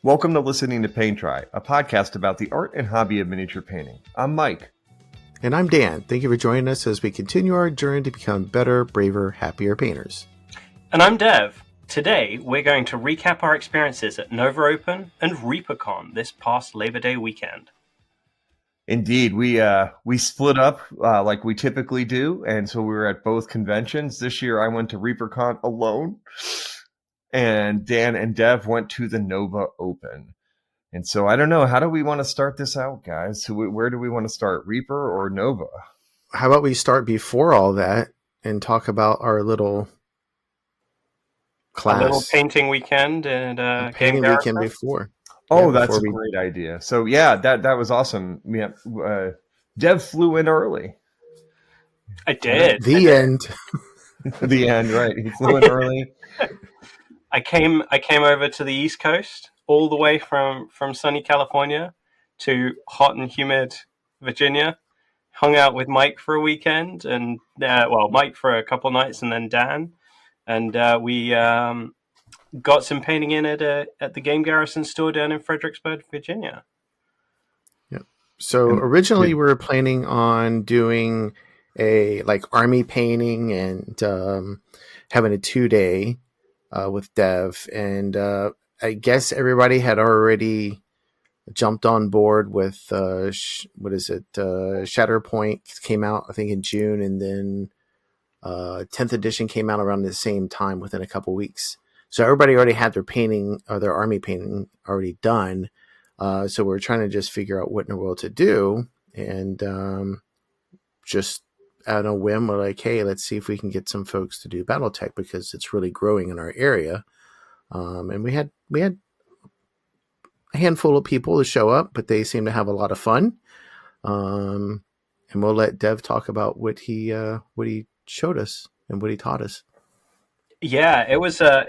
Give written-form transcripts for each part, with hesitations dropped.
Welcome to Listening to Paint Dry, a podcast about the art and hobby of miniature painting. I'm Mike. And I'm Dan. Thank you for joining us as we continue our journey to become better, braver, happier painters. And I'm Dev. Today, we're going to recap our experiences at Nova Open and ReaperCon this past Labor Day weekend. Indeed, we split up like we typically do, and so we were at both conventions. This year, I went to ReaperCon alone, and Dan and Dev went to the Nova Open. And so I don't know, how do we want to start this out, guys? So where do we want to start, Reaper or Nova? How about we start before all that and talk about our little class. A little painting weekend and painting game weekend before. Oh, yeah, that's a great idea. So yeah, that was awesome. Yeah, Dev flew in early. I did. The end. The end, right? He flew in early. I came over to the East Coast, all the way from sunny California to hot and humid Virginia. Hung out with Mike for a weekend, and Mike for a couple nights, and then Dan, and we got some painting in at the Game Garrison store down in Fredericksburg, Virginia. Yep. So originally we were planning on doing a army painting and having a 2-day with Dev, and I guess everybody had already jumped on board with Shatterpoint came out I think in June, and then 10th edition came out around the same time within a couple weeks. So everybody already had their painting or their army painting already done. So we're trying to just figure out what in the world to do. And just out on a whim, we're like, hey, let's see if we can get some folks to do Battletech because it's really growing in our area. And we had a handful of people to show up, but they seem to have a lot of fun. And we'll let Dev talk about what he showed us and what he taught us. Yeah, it was a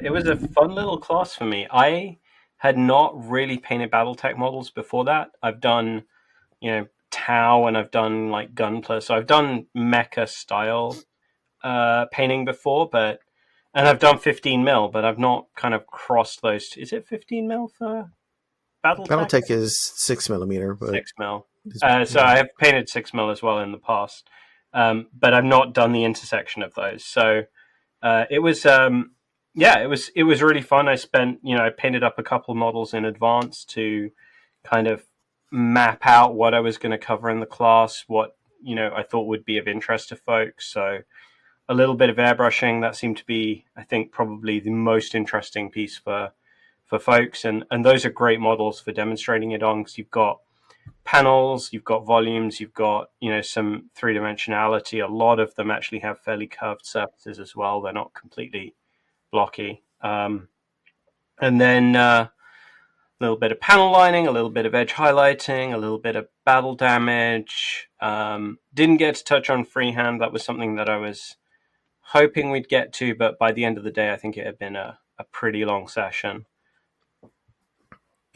fun little class for me. I had not really painted BattleTech models before that. I've done, Tau, and I've done Gunpla. So I've done mecha style painting before, and I've done 15 mil, but I've not kind of crossed those. Is it 15 mil for BattleTech? BattleTech is 6 millimeter, but 6 mil. So I have painted 6 mil as well in the past, but I've not done the intersection of those. So. It was really fun. I painted up a couple models in advance to kind of map out what I was going to cover in the class, what, I thought would be of interest to folks. So a little bit of airbrushing, that seemed to be, I think, probably the most interesting piece for folks. And those are great models for demonstrating it on, because you've got panels, you've got volumes, you've got some three-dimensionality. A lot of them actually have fairly curved surfaces as well. They're not completely blocky. And then a little bit of panel lining, a little bit of edge highlighting, a little bit of battle damage. Didn't get to touch on freehand. That was something that I was hoping we'd get to, but by the end of the day, I think it had been a pretty long session.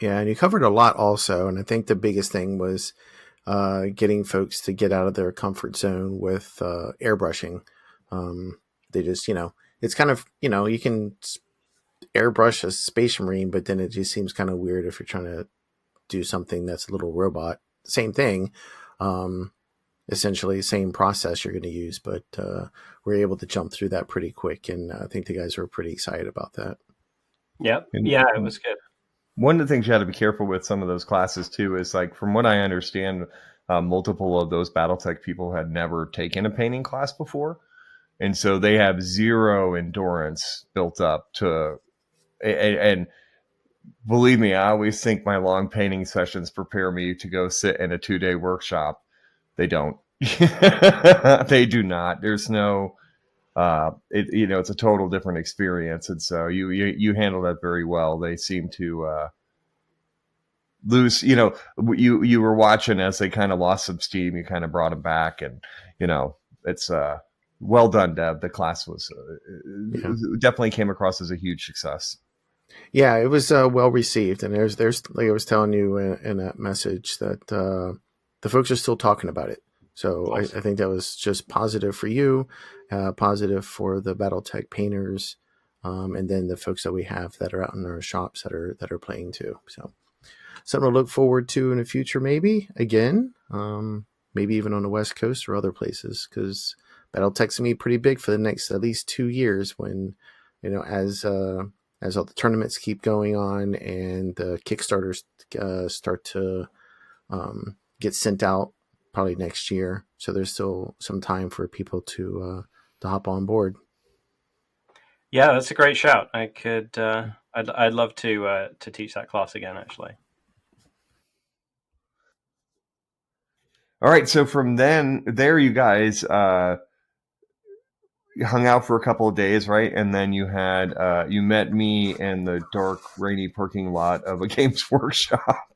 Yeah, and you covered a lot also, and I think the biggest thing was getting folks to get out of their comfort zone with airbrushing. They just, it's kind of, you can airbrush a Space Marine, but then it just seems kind of weird if you're trying to do something that's a little robot. Same thing, essentially same process you're going to use, but we're able to jump through that pretty quick, and I think the guys were pretty excited about that. Yep. Yeah, it was good. One of the things you have to be careful with some of those classes too is, from what I understand, multiple of those BattleTech people had never taken a painting class before, and so they have zero endurance built up to. And believe me, I always think my long painting sessions prepare me to go sit in a 2-day workshop. They don't. They do not. There's no. It's a total different experience, and so you handle that very well. They seem to lose. You were watching as they kind of lost some steam. You kind of brought them back, and it's well done, Deb. The class was definitely came across as a huge success. Yeah, it was well received, and there's like I was telling you in that message that the folks are still talking about it. So awesome. I think that was just positive for you, positive for the BattleTech painters, and then the folks that we have that are out in our shops that are playing too. So something to look forward to in the future, maybe again, maybe even on the West Coast or other places, because BattleTech's gonna be pretty big for the next at least 2 years. When as all the tournaments keep going on and the Kickstarters start to get sent out probably next year. So there's still some time for people to hop on board. Yeah, that's a great shout. I could, I'd love to teach that class again, actually. All right, so from there, you guys hung out for a couple of days, right? And then you had you met me in the dark, rainy parking lot of a Games Workshop.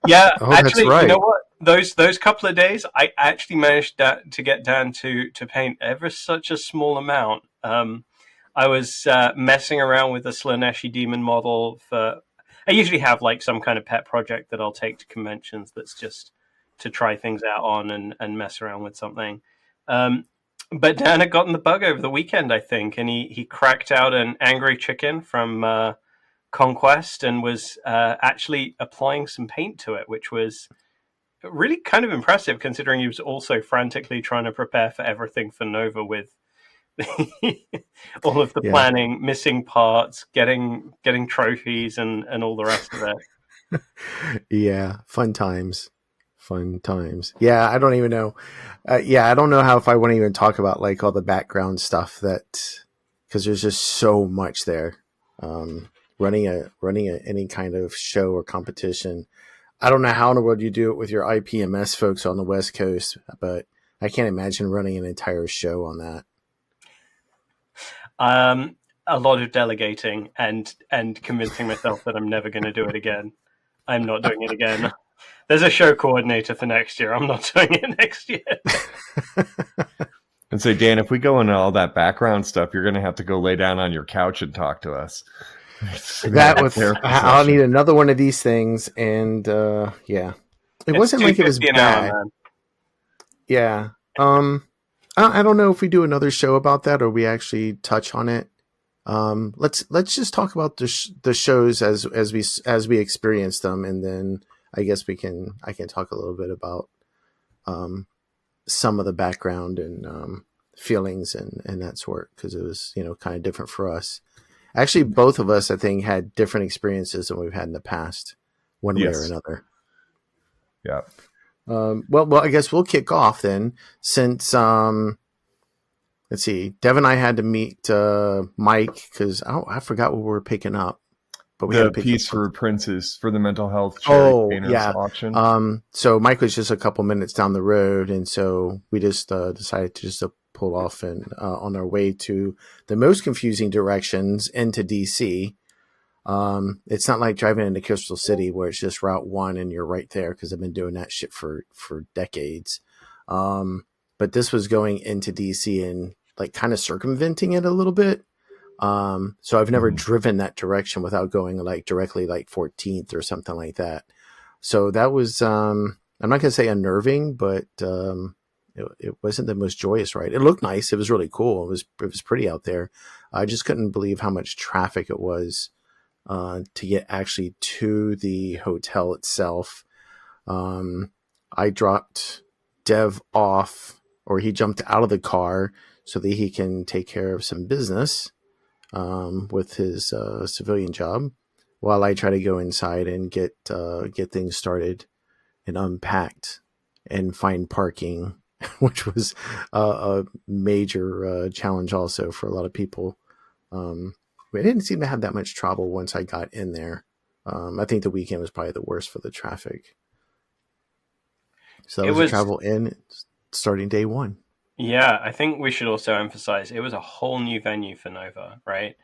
Yeah, Oh, actually, that's right. you know what? Those couple of days, I actually managed to get Dan to paint ever such a small amount. I was messing around with the Slaneshi demon model for. I usually have like some kind of pet project that I'll take to conventions that's just to try things out on and mess around with something. But Dan had gotten the bug over the weekend, I think, and he cracked out an angry chicken from Conquest and was actually applying some paint to it, which was really kind of impressive considering he was also frantically trying to prepare for everything for Nova with all of the planning, missing parts, getting trophies, and all the rest of it. Yeah, fun times. Yeah, I don't even know. I don't know how if I want to even talk about like all the background stuff because there's just so much there. Running any kind of show or competition. I don't know how in the world you do it with your IPMS folks on the West Coast, but I can't imagine running an entire show on that. A lot of delegating and convincing myself that I'm never going to do it again. I'm not doing it again. There's a show coordinator for next year. I'm not doing it next year. And say, Dan, if we go into all that background stuff, you're going to have to go lay down on your couch and talk to us. I'll need another one of these things, and it wasn't like it was bad. Yeah. I don't know if we do another show about that or we actually touch on it. Let's just talk about the shows as we experience them, and then I guess I can talk a little bit about some of the background and feelings and that sort, because it was kind of different for us. Actually, both of us, I think, had different experiences than we've had in the past, one way or another. Yeah. Well, I guess we'll kick off then, since let's see, Dev and I had to meet Mike because I forgot what we were picking up, but we had to pick piece for Prince's for the mental health charity painters auction. So Mike was just a couple minutes down the road, and so we just decided to just pull off and on our way to the most confusing directions into DC. It's not like driving into Crystal City where it's just Route 1 and you're right there, because I've been doing that shit for decades. But this was going into DC and like kind of circumventing it a little bit. So I've never driven that direction without going like directly like 14th or something like that. So that was, I'm not going to say unnerving, but it wasn't the most joyous ride. It looked nice. It was really cool. It was pretty out there. I just couldn't believe how much traffic it was to get actually to the hotel itself. I dropped Dev off, or he jumped out of the car so that he can take care of some business with his civilian job, while I try to go inside and get things started and unpacked and find parking, which was a major challenge also for a lot of people. I didn't seem to have that much trouble once I got in there. I think the weekend was probably the worst for the traffic. So that was travel in starting day one. Yeah, I think we should also emphasize it was a whole new venue for Nova, right?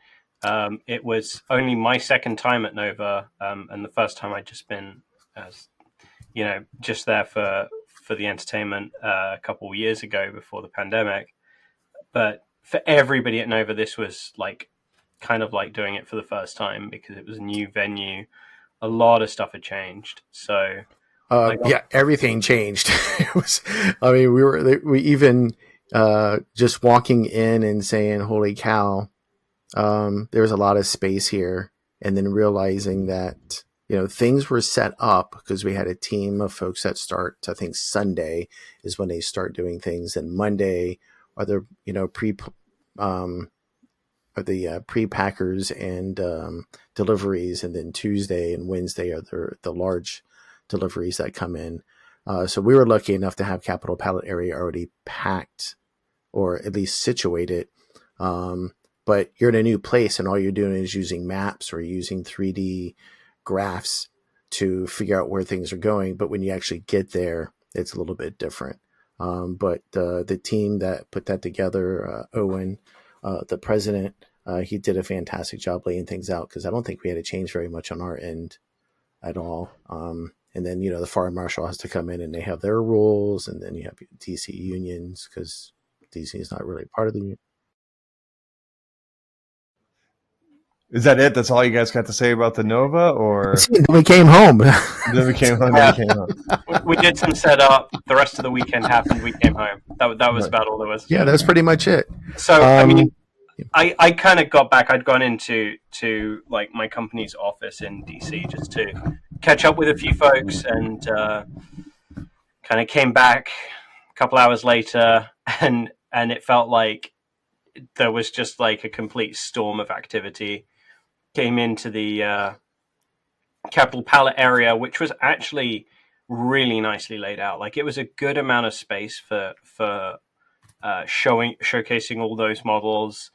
It was only my second time at Nova, and the first time I'd just been, just there for the entertainment a couple of years ago before the pandemic. But for everybody at Nova, this was like kind of like doing it for the first time, because it was a new venue. A lot of stuff had changed. So everything changed. It was, we even just walking in and saying, holy cow, there was a lot of space here, and then realizing that things were set up because we had a team of folks that start. I think Sunday is when they start doing things, and Monday are the pre-packers and deliveries, and then Tuesday and Wednesday are the large deliveries that come in. So we were lucky enough to have Capital Pallet area already packed, or at least situated. But you're in a new place, and all you're doing is using maps or using 3D graphs to figure out where things are going. But when you actually get there, it's a little bit different. But the team that put that together, Owen, the president, he did a fantastic job laying things out, because I don't think we had to change very much on our end at all. And then, the fire marshal has to come in, and they have their rules, and then you have DC unions, because DC is not really part of the union. Is that it? That's all you guys got to say about the Nova, or then we came home. then we came home? Then we came home. We did some setup. The rest of the weekend happened. We came home. That was about all there was. Yeah, that's pretty much it. So I mean, I kind of got back. I'd gone into like my company's office in DC just to catch up with a few folks, and kind of came back a couple hours later, and it felt like there was just like a complete storm of activity came into the Capital Pallet area, which was actually really nicely laid out. Like, it was a good amount of space for showcasing all those models.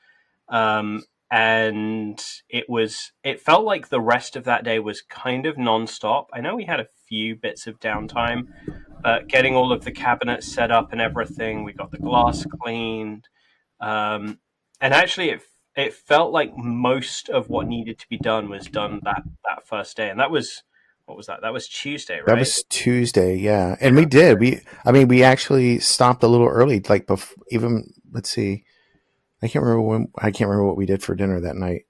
And it felt like the rest of that day was kind of nonstop. I know we had a few bits of downtime, but getting all of the cabinets set up and everything, we got the glass cleaned. And actually it felt like most of what needed to be done was done that first day. And that was, what was that? That was Tuesday, right? That was Tuesday, yeah. And we did. We actually stopped a little early, like even, let's see, I can't remember what we did for dinner that night.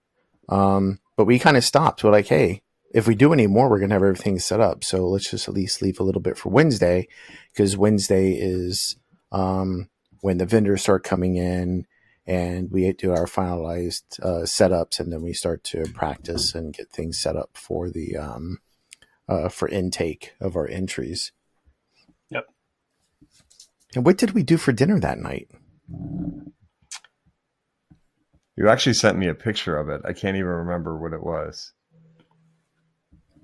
But we kind of stopped. We're like, hey, if we do any more, we're going to have everything set up. So let's just at least leave a little bit for Wednesday, because Wednesday is when the vendors start coming in, and we do our finalized setups, and then we start to practice and get things set up for the for intake of our entries. Yep. And what did we do for dinner that night? You actually sent me a picture of it. I can't even remember what it was.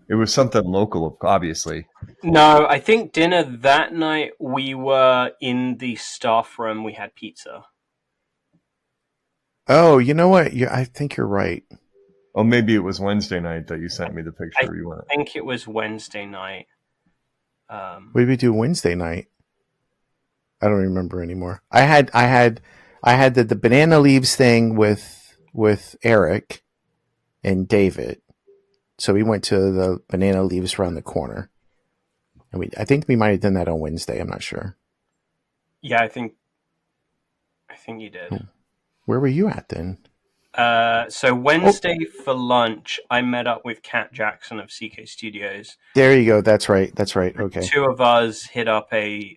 It was something local, obviously. No, I think dinner that night, we were in the staff room. We had pizza. Oh, you know what? I think you're right. Oh, maybe it was Wednesday night that you sent me the picture. I think it was Wednesday night. What did we do Wednesday night? I don't remember anymore. I had the banana leaves thing with Eric and David. So we went to the banana leaves around the corner. And I think we might have done that on Wednesday. I'm not sure. Yeah, I think you did. Where were you at then? So Wednesday for lunch, I met up with Kat Jackson of CK Studios. There you go. That's right. Okay. Two of us hit up a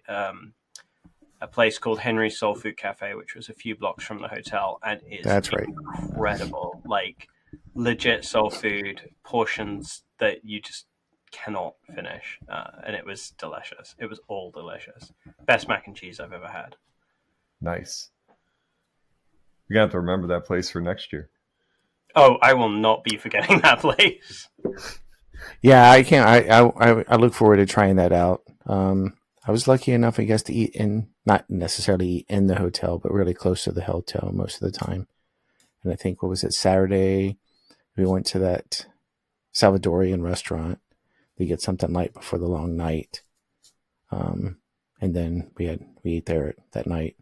place called Henry's Soul Food Cafe, which was a few blocks from the hotel, and it's incredible. Like, legit soul food, portions that you just cannot finish, and it was delicious. It was all delicious. Best mac and cheese I've ever had. Nice. You're gonna have to remember that place for next year. Oh, I will not be forgetting that place. Yeah, I can't. I look forward to trying that out. I was lucky enough, I guess, to eat not necessarily eat in the hotel, but really close to the hotel most of the time. And I think, what was it, Saturday, we went to that Salvadorian restaurant to get something light before the long night. And then we ate there that night.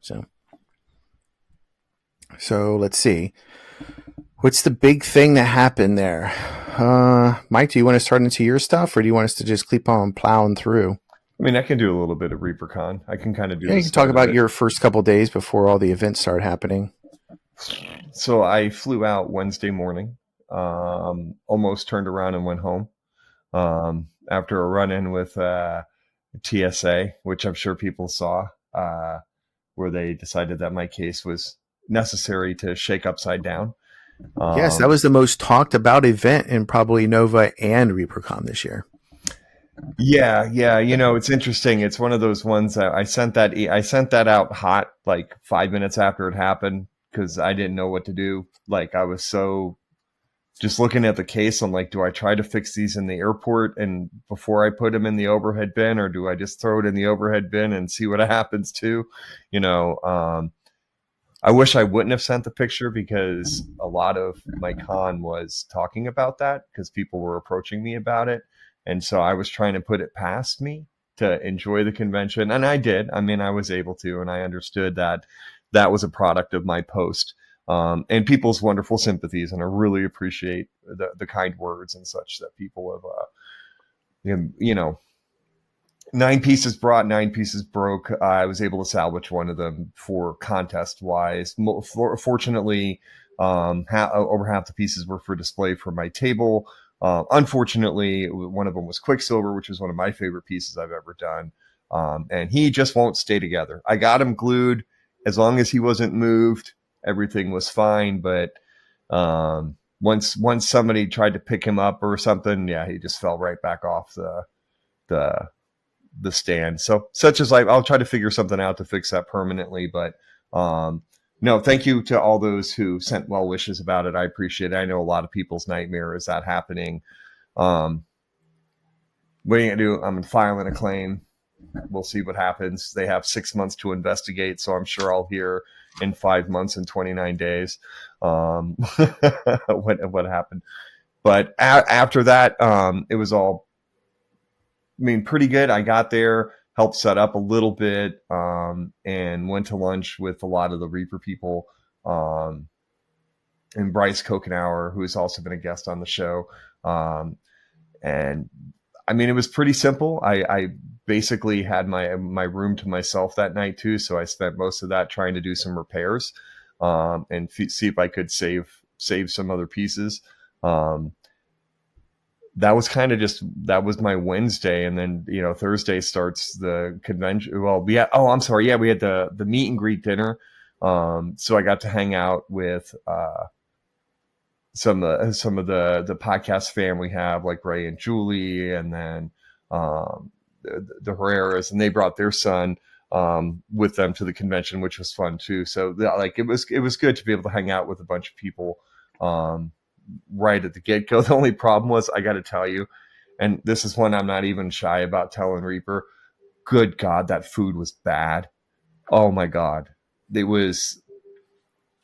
So let's see. What's the big thing that happened there? Mike, do you want to start into your stuff, or do you want us to just keep on plowing through? I mean, I can do a little bit of ReaperCon. I can kind of do. Yeah, you can talk about your first couple of days before all the events start happening. So I flew out Wednesday morning. Almost turned around and went home after a run-in with TSA, which I'm sure people saw, where they decided that my case was necessary to shake upside down. Yes, that was the most talked about event in probably Nova and ReaperCon this year. Yeah. You know, it's interesting. It's one of those ones that I sent that out hot like 5 minutes after it happened because I didn't know what to do. Like I was so just looking at the case. I'm like, do I try to fix these in the airport and before I put them in the overhead bin, or do I just throw it in the overhead bin and see what happens to, you know? I wish I wouldn't have sent the picture because a lot of my con was talking about that because people were approaching me about it. And so I was trying to put it past me to enjoy the convention. And I did. I mean, I was able to, and I understood that that was a product of my post and people's wonderful sympathies. And I really appreciate the kind words and such that people have, you know, 9 pieces brought, 9 pieces broke. I was able to salvage one of them for contest wise. Fortunately, over half the pieces were for display for my table. Unfortunately, one of them was Quicksilver, which was one of my favorite pieces I've ever done. And he just won't stay together. I got him glued. As long as he wasn't moved, everything was fine. But once somebody tried to pick him up or something, yeah, he just fell right back off the stand. So such as life, I'll try to figure something out to fix that permanently. But no, thank you to all those who sent well wishes about it. I appreciate it. I know a lot of people's nightmare is that happening. What are you gonna do? I'm filing a claim. We'll see what happens. They have 6 months to investigate, so I'm sure I'll hear in 5 months and 29 days what happened. But after that, it was all, I mean, pretty good. I got there, helped set up a little bit, and went to lunch with a lot of the Reaper people, and Bryce Kokenauer, who has also been a guest on the show. And I mean, it was pretty simple. I basically had my room to myself that night too, so I spent most of that trying to do some repairs, and see if I could save some other pieces. That was kind of that was my Wednesday. And then, you know, Thursday starts the convention. Well, we had the meet and greet dinner. So I got to hang out with, some of the podcast fam we have, like Ray and Julie, and then, the Herreras, and they brought their son, with them to the convention, which was fun too. So like, it was good to be able to hang out with a bunch of people, right at the get-go. The only problem was, I got to tell you, and this is one I'm not even shy about telling Reaper, good God, that food was bad. Oh my God. It was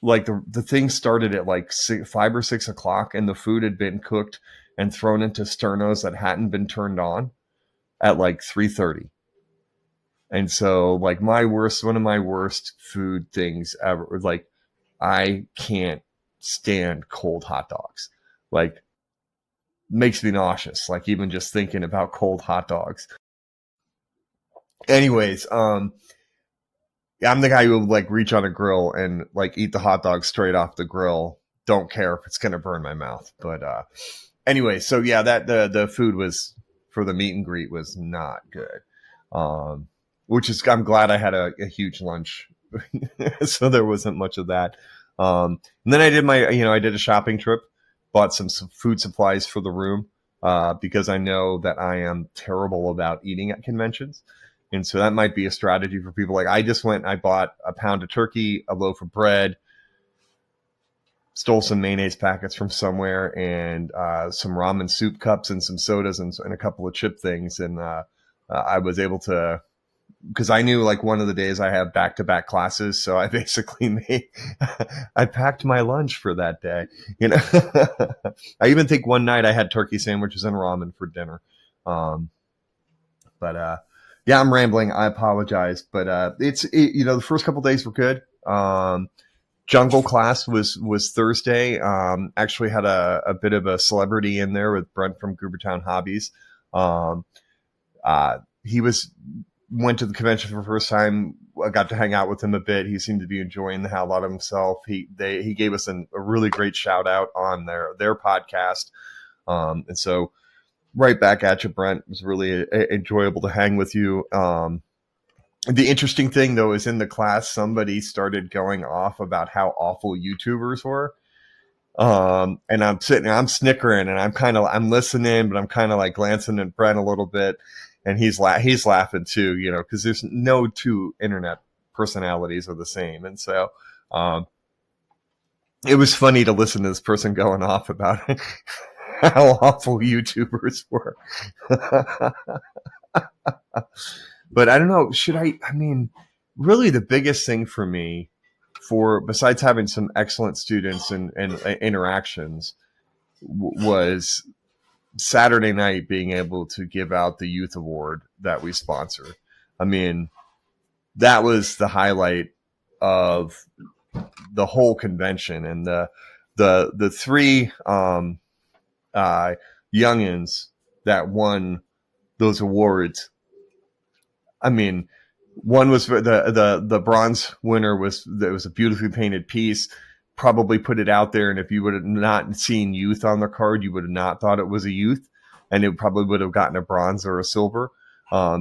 like the thing started at like 5 or 6 o'clock, and the food had been cooked and thrown into sternos that hadn't been turned on at like 3:30. And so like one of my worst food things ever, like I can't stand cold hot dogs. Like, makes me nauseous, like even just thinking about cold hot dogs. Anyways, I'm the guy who will like reach on a grill and like eat the hot dog straight off the grill. Don't care if it's gonna burn my mouth. But anyway, so yeah, that the food was for the meet and greet was not good. Which is, I'm glad I had a huge lunch. So there wasn't much of that. And then I did a shopping trip, bought some food supplies for the room, because I know that I am terrible about eating at conventions. And so that might be a strategy for people. Like I just went, I bought a pound of turkey, a loaf of bread, stole some mayonnaise packets from somewhere, and some ramen soup cups and some sodas and a couple of chip things. And I was able to, because I knew like one of the days I have back-to-back classes. So I basically I packed my lunch for that day. You know, I even think one night I had turkey sandwiches and ramen for dinner. But yeah, I'm rambling. I apologize. But the first couple days were good. Jungle class was Thursday. Actually had a bit of a celebrity in there with Brent from Goobertown Hobbies. He went to the convention for the first time. I got to hang out with him a bit. He seemed to be enjoying the hell out of himself. He gave us a really great shout out on their podcast. And so right back at you, Brent. It was really enjoyable to hang with you. The interesting thing though is in the class, somebody started going off about how awful YouTubers were. And I'm sitting, I'm snickering, and I'm listening, but I'm kind of like glancing at Brent a little bit, and he's laughing too, you know, because there's no two internet personalities are the same, and so it was funny to listen to this person going off about how awful YouTubers were. But I don't know, I mean, really the biggest thing for me, besides having some excellent students and interactions, was Saturday night being able to give out the youth award that we sponsor. I mean, that was the highlight of the whole convention, and the three youngins that won those awards. I mean, one was the bronze winner was a beautifully painted piece. Probably put it out there, and if you would have not seen youth on the card, you would have not thought it was a youth, and it probably would have gotten a bronze or a silver,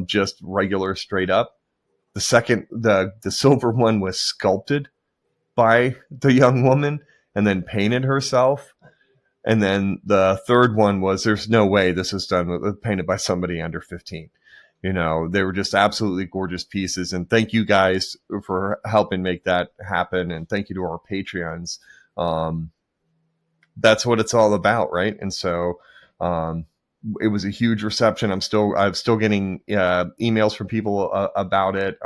just regular straight up. The second, the silver one was sculpted by the young woman and then painted herself. And then the third one was, there's no way this was painted by somebody under 15. You know, they were just absolutely gorgeous pieces. And thank you guys for helping make that happen. And thank you to our Patreons. That's what it's all about, right? And so it was a huge reception. I'm still getting emails from people about it.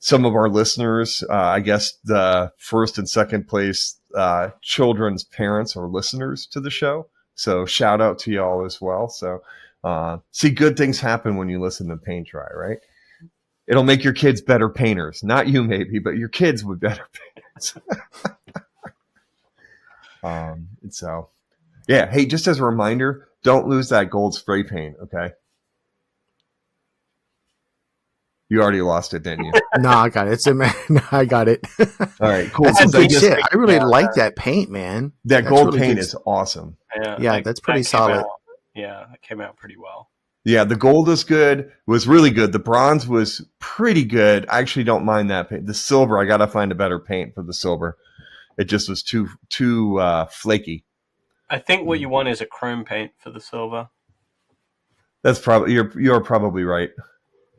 Some of our listeners, I guess the first and second place children's parents are listeners to the show. So shout out to y'all as well. So see, good things happen when you listen to Paint Dry, right? It'll make your kids better painters. Not you, maybe, but your kids would better painters. And so, yeah. Hey, just as a reminder, don't lose that gold spray paint, okay? You already lost it, didn't you? No, I got it. No, I got it. All right, cool. That's some good shit. I really Yeah. like that paint, man. That That's gold really paint good. is awesome. Yeah, that's pretty solid. That came out pretty well. Yeah, the gold is good. Was really good. The bronze was pretty good. I actually don't mind that paint. The silver, I gotta find a better paint for the silver. It just was too flaky. I think what you want is a chrome paint for the silver. That's probably you're probably right.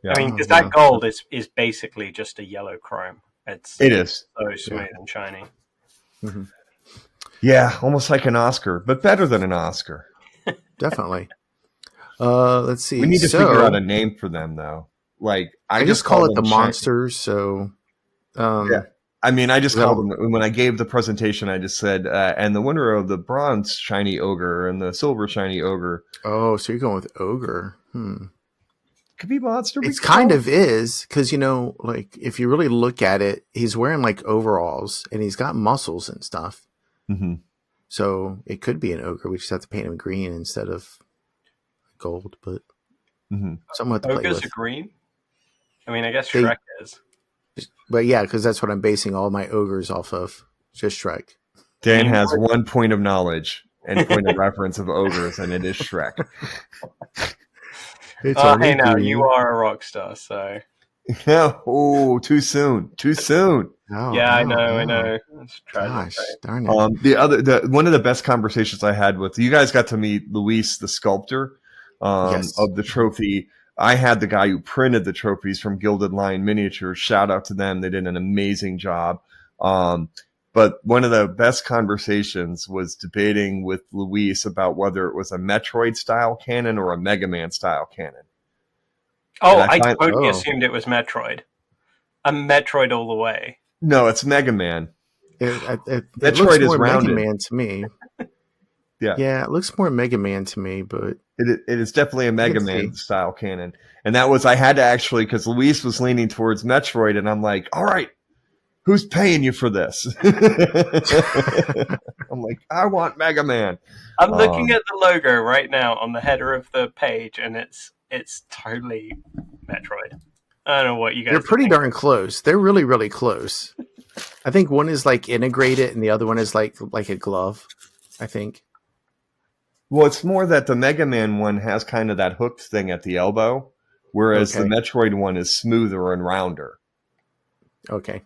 Yeah. I mean, because that gold is basically just a yellow chrome. It is so smooth and shiny. Mm-hmm. Yeah, almost like an Oscar, but better than an Oscar. Definitely. Let's see. We need to figure out a name for them, though. Like I just call it the them monsters. So, yeah. I mean, I just called them, when I gave the presentation, I just said, and the winner of the bronze shiny ogre and the silver shiny ogre. Oh, so you're going with ogre? Could be monster. It's kind of is, because, you know, like if you really look at it, he's wearing like overalls and he's got muscles and stuff. Mm-hmm. So it could be an ogre. We just have to paint him green instead of gold, but something to play with. Ogres are green? I mean, I guess Shrek is. But yeah, because that's what I'm basing all my ogres off of. Just Shrek. Dan has one point of knowledge and point of reference of ogres, and it is Shrek. Hey, now you are a rock star, so. Oh, too soon. Oh, yeah, I know. That's tragic. Gosh, darn it. One of the best conversations I had with you guys got to meet Luis, the sculptor of the trophy. I had the guy who printed the trophies from Gilded Lion Miniatures. Shout out to them. They did an amazing job. But one of the best conversations was debating with Luis about whether it was a Metroid style cannon or a Mega Man style cannon. Oh, I totally assumed it was Metroid. A Metroid all the way. No, it's Mega Man. It Metroid looks more is rounded. Mega Man to me. Yeah, it looks more Mega Man to me, but it is definitely a Mega Man style cannon. And that was, I had to actually, because Luis was leaning towards Metroid, and I'm like, all right, who's paying you for this? I'm like, I want Mega Man. I'm looking at the logo right now on the header of the page, and it's totally Metroid. I don't know what you guys. They're pretty darn close. They're really, really close. I think one is like integrated, and the other one is like a glove. I think. Well, it's more that the Mega Man one has kind of that hooked thing at the elbow, whereas the Metroid one is smoother and rounder. Okay.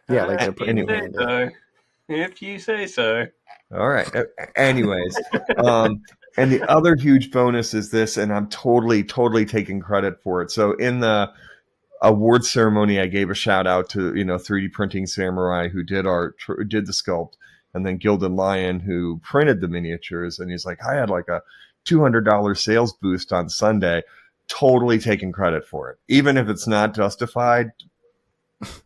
Yeah, like they're putting it in. If you say so. All right. Anyways, and the other huge bonus is this, and I'm totally taking credit for it. So in the award ceremony, I gave a shout out to 3D Printing Samurai, who did did the sculpt, and then Gilded Lion, who printed the miniatures. And he's like, I had like a $200 sales boost on Sunday. Totally taking credit for it, even if it's not justified.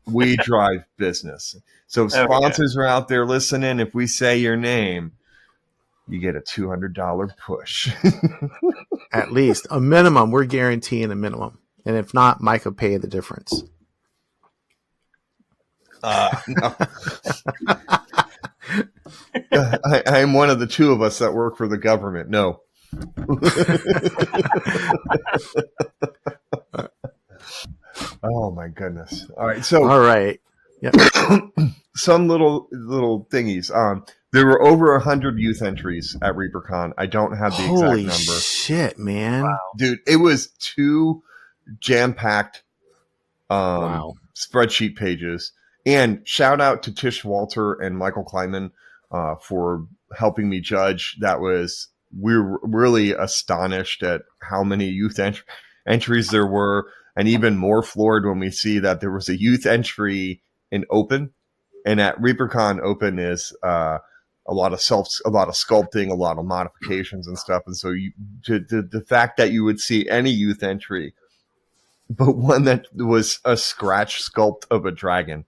We drive business. So if sponsors are out there listening, if we say your name, you get a $200 push. At least a minimum. We're guaranteeing a minimum. And if not, Mike will pay the difference. No. I'm one of the two of us that work for the government. No. Oh my goodness. All right. So all right. Yep. Some little thingies. There were over 100 youth entries at ReaperCon. I don't have the exact number. Holy shit, man. Wow. Dude, it was 2 jam-packed spreadsheet pages. And shout out to Tish Walter and Michael Kleiman for helping me judge. We were really astonished at how many youth entries there were, and even more floored when we see that there was a youth entry in Open. And at ReaperCon, Open is a lot of sculpting, a lot of modifications and stuff. And so the fact that you would see any youth entry, but one that was a scratch sculpt of a dragon,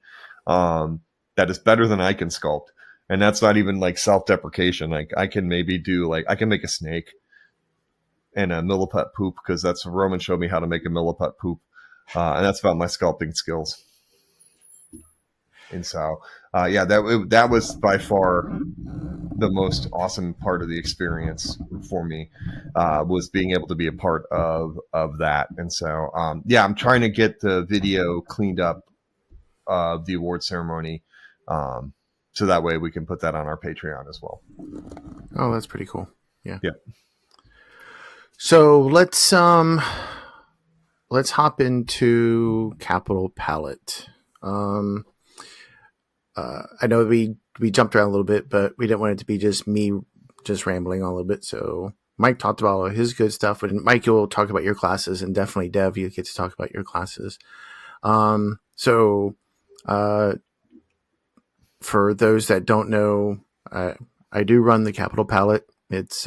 that is better than I can sculpt. And that's not even like self-deprecation. Like I can maybe I can make a snake and a milliput poop, because that's Roman showed me how to make a milliput poop. And that's about my sculpting skills. And so, that was by far the most awesome part of the experience for me, was being able to be a part of that. And so, I'm trying to get the video cleaned up of the award ceremony, so that way we can put that on our Patreon as well. Oh, that's pretty cool. Yeah. Yeah. So let's hop into Capital Palette. I know we jumped around a little bit, but we didn't want it to be just me just rambling on a little bit. So Mike talked about all of his good stuff, and Mike, you'll talk about your classes, and definitely Dev, you get to talk about your classes. For those that don't know, I do run the Capital Palette. It's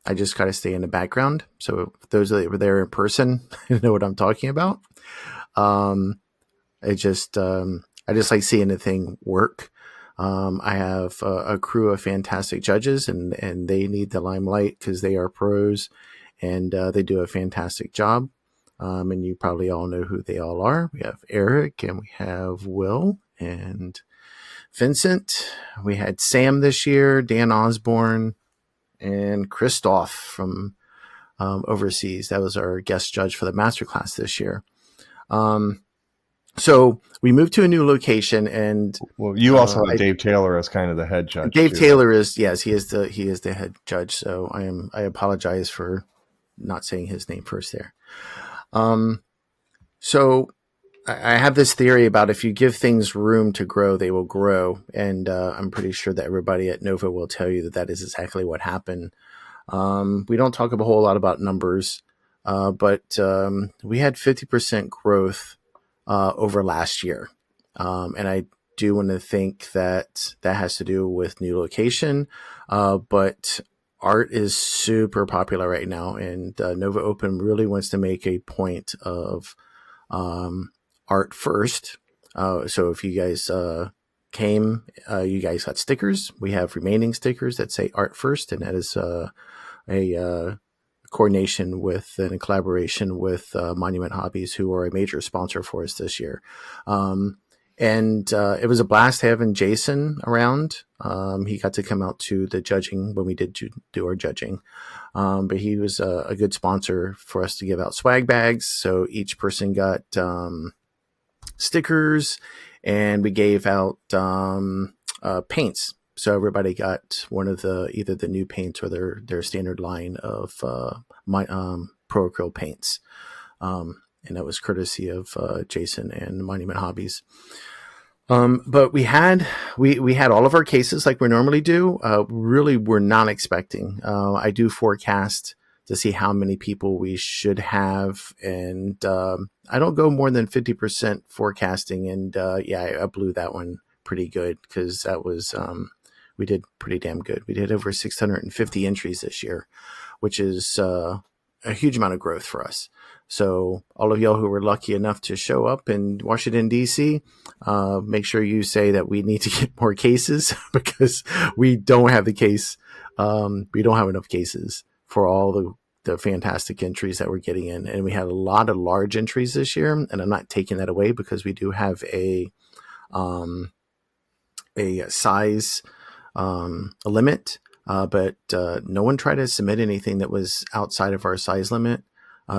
I just got to stay in the background. So if those that were there in person know what I'm talking about. I just like seeing the thing work. I have a crew of fantastic judges, and they need the limelight because they are pros, and they do a fantastic job. And you probably all know who they all are. We have Eric, and we have Will, and Vincent. We had Sam this year, Dan Osborne, and Christoph from overseas. That was our guest judge for the masterclass this year. So we moved to a new location, and you also have Dave Taylor as kind of the head judge. Dave Taylor is he is the head judge. So I apologize for not saying his name first there. So I have this theory about if you give things room to grow, they will grow. And I'm pretty sure that everybody at Nova will tell you that is exactly what happened. We don't talk a whole lot about numbers, but we had 50% growth over last year. And I do want to think that has to do with new location. But art is super popular right now, and Nova Open really wants to make a point of art first. So if you guys came, you guys got stickers. We have remaining stickers that say art first, and that is a coordination with and a collaboration with Monument Hobbies, who are a major sponsor for us this year. And it was a blast having Jason around. He got to come out to the judging when we did do our judging. But he was a good sponsor for us to give out swag bags. So each person got stickers, and we gave out paints. So everybody got one of either the new paints or their standard line of Pro Acryl paints. And that was courtesy of Jason and Monument Hobbies. But we had all of our cases like we normally do. Really, we're not expecting. I do forecast to see how many people we should have, and I don't go more than 50% forecasting. And yeah, I blew that one pretty good because that was we did pretty damn good. We did over 650 entries this year, which is a huge amount of growth for us. So all of y'all who were lucky enough to show up in Washington, D.C., make sure you say that we need to get more cases because we don't have the case. We don't have enough cases for all the fantastic entries that we're getting in. And we had a lot of large entries this year. And I'm not taking that away because we do have a size limit. But no one tried to submit anything that was outside of our size limit.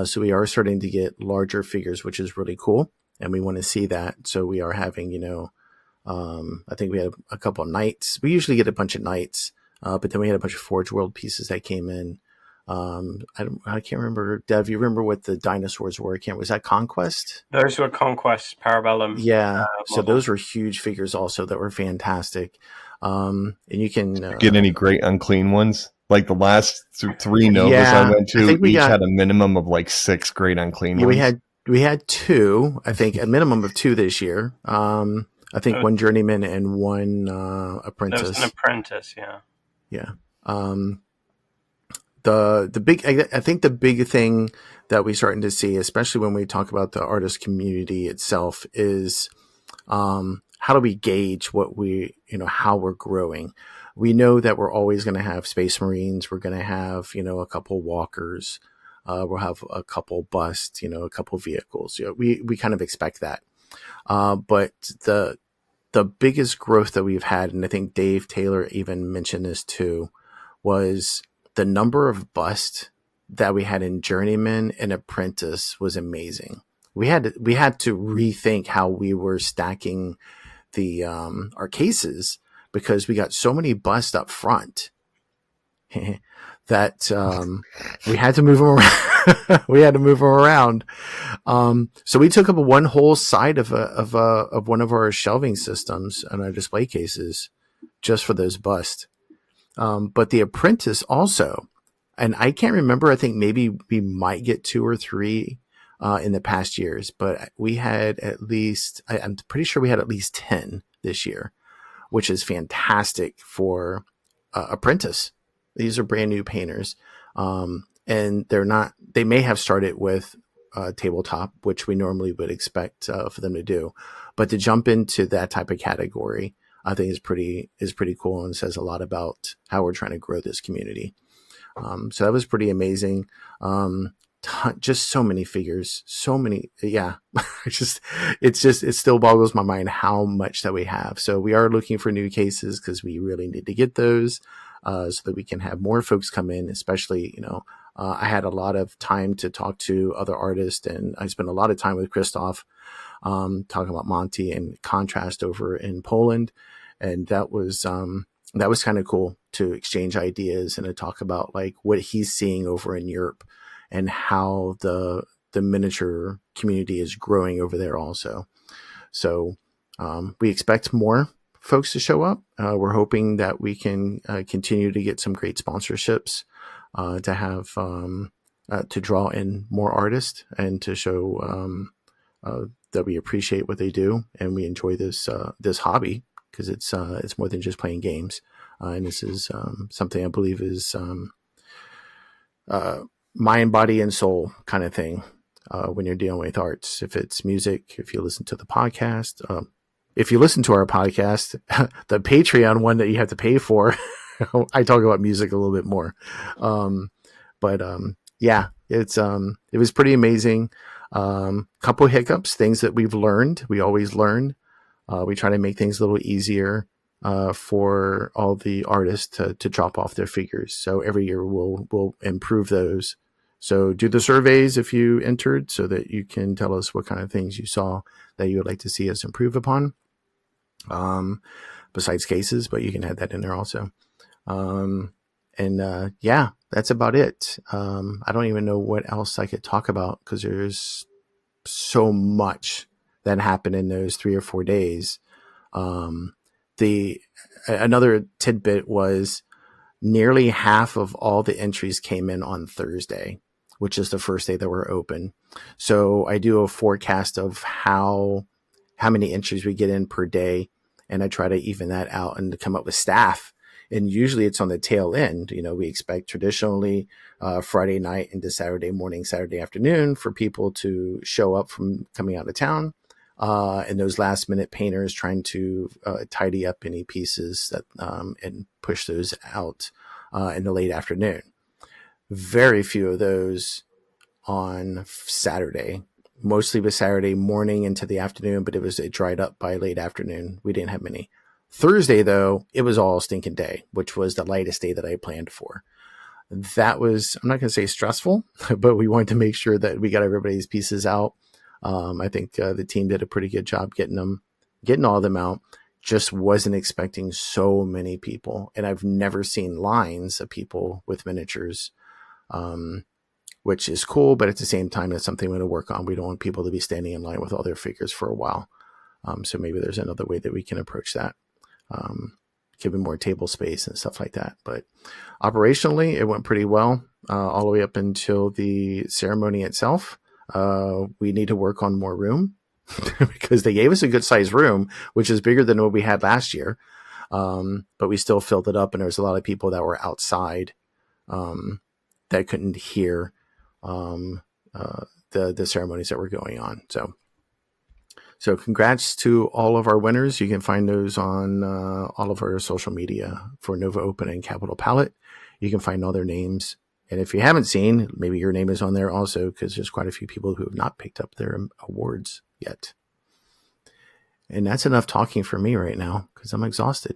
So we are starting to get larger figures, which is really cool. And we want to see that. So we are having, I think we had a couple of knights. We usually get a bunch of knights, but then we had a bunch of Forge World pieces that came in. I can't remember. Dev, you remember what the dinosaurs were? Was that Conquest? Those were Conquest Parabellum. Yeah. So those were huge figures also that were fantastic. And you can get any great unclean ones. Like the last three Novas I went to, each had a minimum of like 6 great unclean ones. We had 2, I think, a minimum of 2 this year. I think 1 journeyman and 1 apprentice. There was an apprentice, yeah. Yeah. I think the big thing that we're starting to see, especially when we talk about the artist community itself, is how do we gauge how we're growing? We know that we're always going to have Space Marines. We're going to have, a couple walkers. We'll have a couple busts, a couple vehicles. We kind of expect that. But the biggest growth that we've had, and I think Dave Taylor even mentioned this too, was the number of busts that we had in Journeyman and Apprentice was amazing. We had to rethink how we were stacking our cases because we got so many busts up front that we had to move them around. We had to move them around. So we took up one whole side of one of our shelving systems and our display cases just for those busts. But the Apprentice also, and I can't remember, I think maybe we might get 2 or 3 in the past years, but we had at least, I'm pretty sure we had at least 10 this year, which is fantastic for Apprentice. These are brand new painters. And they may have started with tabletop, which we normally would expect for them to do, but to jump into that type of category, I think is pretty cool and says a lot about how we're trying to grow this community. So that was pretty amazing. Just so many figures, so many. Yeah. it still boggles my mind how much that we have. So we are looking for new cases because we really need to get those, so that we can have more folks come in, especially, I had a lot of time to talk to other artists and I spent a lot of time with Christoph, talking about Monty and Contrast over in Poland. And that was kind of cool to exchange ideas and to talk about like what he's seeing over in Europe and how the miniature community is growing over there also. So we expect more folks to show up. We're hoping that we can continue to get some great sponsorships to have to draw in more artists and to show that we appreciate what they do and we enjoy this hobby because it's more than just playing games. And this is something I believe is mind, body, and soul kind of thing when you're dealing with arts. If it's music, if you listen to the podcast, if you listen to our podcast, the Patreon one that you have to pay for, I talk about music a little bit more. Yeah, it was pretty amazing. Couple hiccups, things that we've learned. We always learn. We try to make things a little easier for all the artists to drop off their figures. So every year we'll improve those. So do the surveys if you entered so that you can tell us what kind of things you saw that you would like to see us improve upon. Besides cases, but you can add that in there also. Yeah, that's about it. I don't even know what else I could talk about because there's so much that happened in those 3 or 4 days. The another tidbit was nearly half of all the entries came in on Thursday, which is the first day that we're open. So I do a forecast of how many entries we get in per day, and I try to even that out and to come up with staff. And usually it's on the tail end. We expect traditionally Friday night into Saturday morning, Saturday afternoon for people to show up from coming out of town. And those last minute painters trying to tidy up any pieces that and push those out in the late afternoon. Very few of those on Saturday. Mostly was Saturday morning into the afternoon, but it dried up by late afternoon. We didn't have many. Thursday, though, it was all stinking day, which was the lightest day that I planned for. That was, I'm not going to say stressful, but we wanted to make sure that we got everybody's pieces out. I think the team did a pretty good job getting all of them out. Just wasn't expecting so many people. And I've never seen lines of people with miniatures, which is cool. But at the same time, that's something we're going to work on. We don't want people to be standing in line with all their figures for a while. So maybe there's another way that we can approach that. Given more table space and stuff like that. But operationally, it went pretty well all the way up until the ceremony itself. We need to work on more room because they gave us a good sized room, which is bigger than what we had last year. But we still filled it up, and there was a lot of people that were outside that couldn't hear the ceremonies that were going on. So congrats to all of our winners. You can find those on all of our social media for Nova Open and Capital Palette. You can find all their names. And if you haven't seen, maybe your name is on there also, because there's quite a few people who have not picked up their awards yet. And that's enough talking for me right now, because I'm exhausted.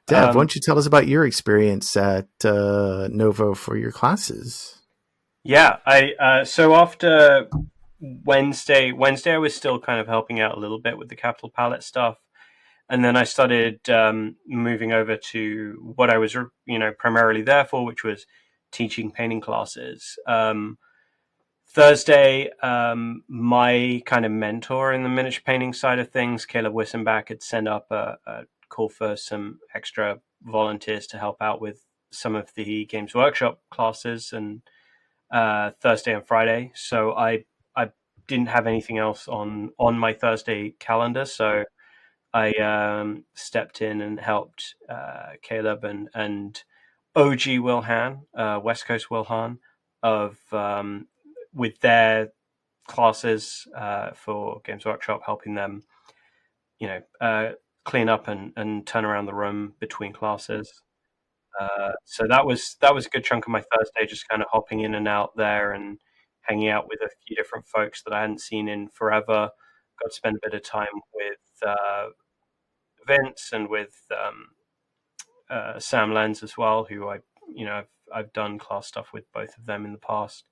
Dev, why don't you tell us about your experience at Nova for your classes? Yeah, so after Wednesday I was still kind of helping out a little bit with the Capital Palette stuff, and then I started moving over to what I was primarily there for, which was teaching painting classes. Thursday, my kind of mentor in the miniature painting side of things, Caleb Wissenbach, had sent up a call for some extra volunteers to help out with some of the Games Workshop classes, and Thursday and Friday. So I didn't have anything else on my Thursday calendar, so I stepped in and helped Caleb and OG Wilhan, West Coast Wilhan, of with their classes for Games Workshop, helping them, clean up and turn around the room between classes. So that was a good chunk of my Thursday, just kind of hopping in and out there and hanging out with a few different folks that I hadn't seen in forever. Got to spend a bit of time with Vince and with Sam Lenz as well, who I've done class stuff with both of them in the past.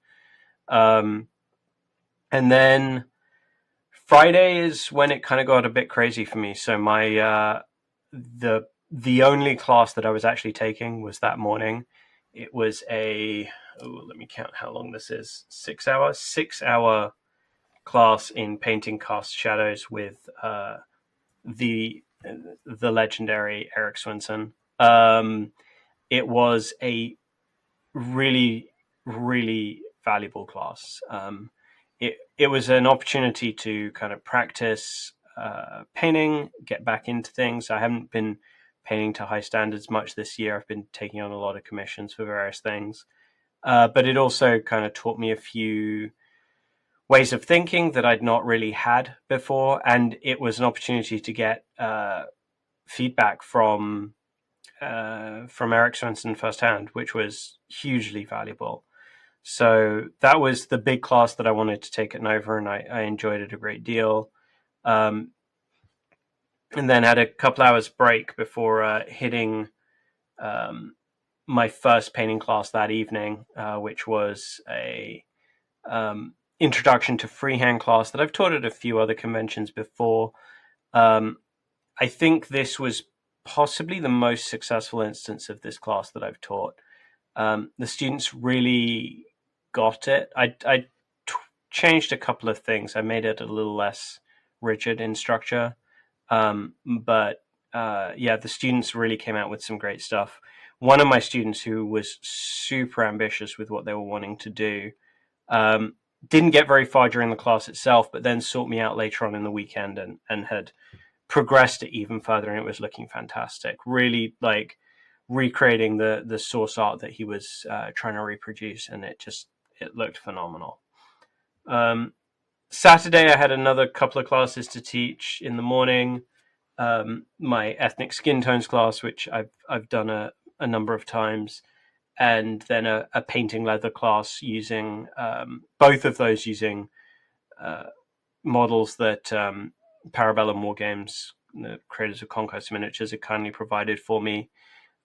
And then Friday is when it kind of got a bit crazy for me. So my the only class that I was actually taking was that morning. It was let me count how long this is. 6 hours. 6 hour class in painting cast shadows with the legendary Eric Swinson. It was a really, really valuable class. It was an opportunity to kind of practice painting, get back into things. I haven't been painting to high standards much this year. I've been taking on a lot of commissions for various things. But it also kind of taught me a few ways of thinking that I'd not really had before. And it was an opportunity to get feedback from Eric Svensson firsthand, which was hugely valuable. So that was the big class that I wanted to take at Nova, and I enjoyed it a great deal. And then had a couple hours break before hitting my first painting class that evening, which was a introduction to freehand class that I've taught at a few other conventions before. I think this was possibly the most successful instance of this class that I've taught. The students really got it. I changed a couple of things. I made it a little less rigid in structure. But the students really came out with some great stuff. One of my students who was super ambitious with what they were wanting to do didn't get very far during the class itself, but then sought me out later on in the weekend and had progressed it even further, and it was looking fantastic. Really like recreating the source art that he was trying to reproduce, and it looked phenomenal. Saturday, I had another couple of classes to teach in the morning. My ethnic skin tones class, which I've done a number of times, and then a painting leather class using both of those using models that Parabellum War Games, the creators of Conquest Miniatures, had kindly provided for me,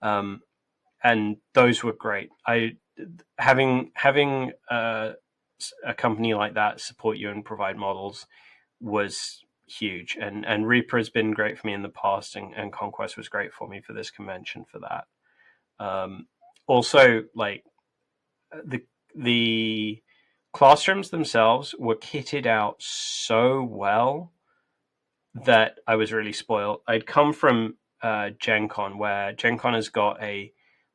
and those were great. Having a company like that support you and provide models was huge, and Reaper has been great for me in the past, and Conquest was great for me for this convention for that. Also, like the classrooms themselves were kitted out so well that I was really spoiled. I'd come from Gen Con, where Gen Con has got a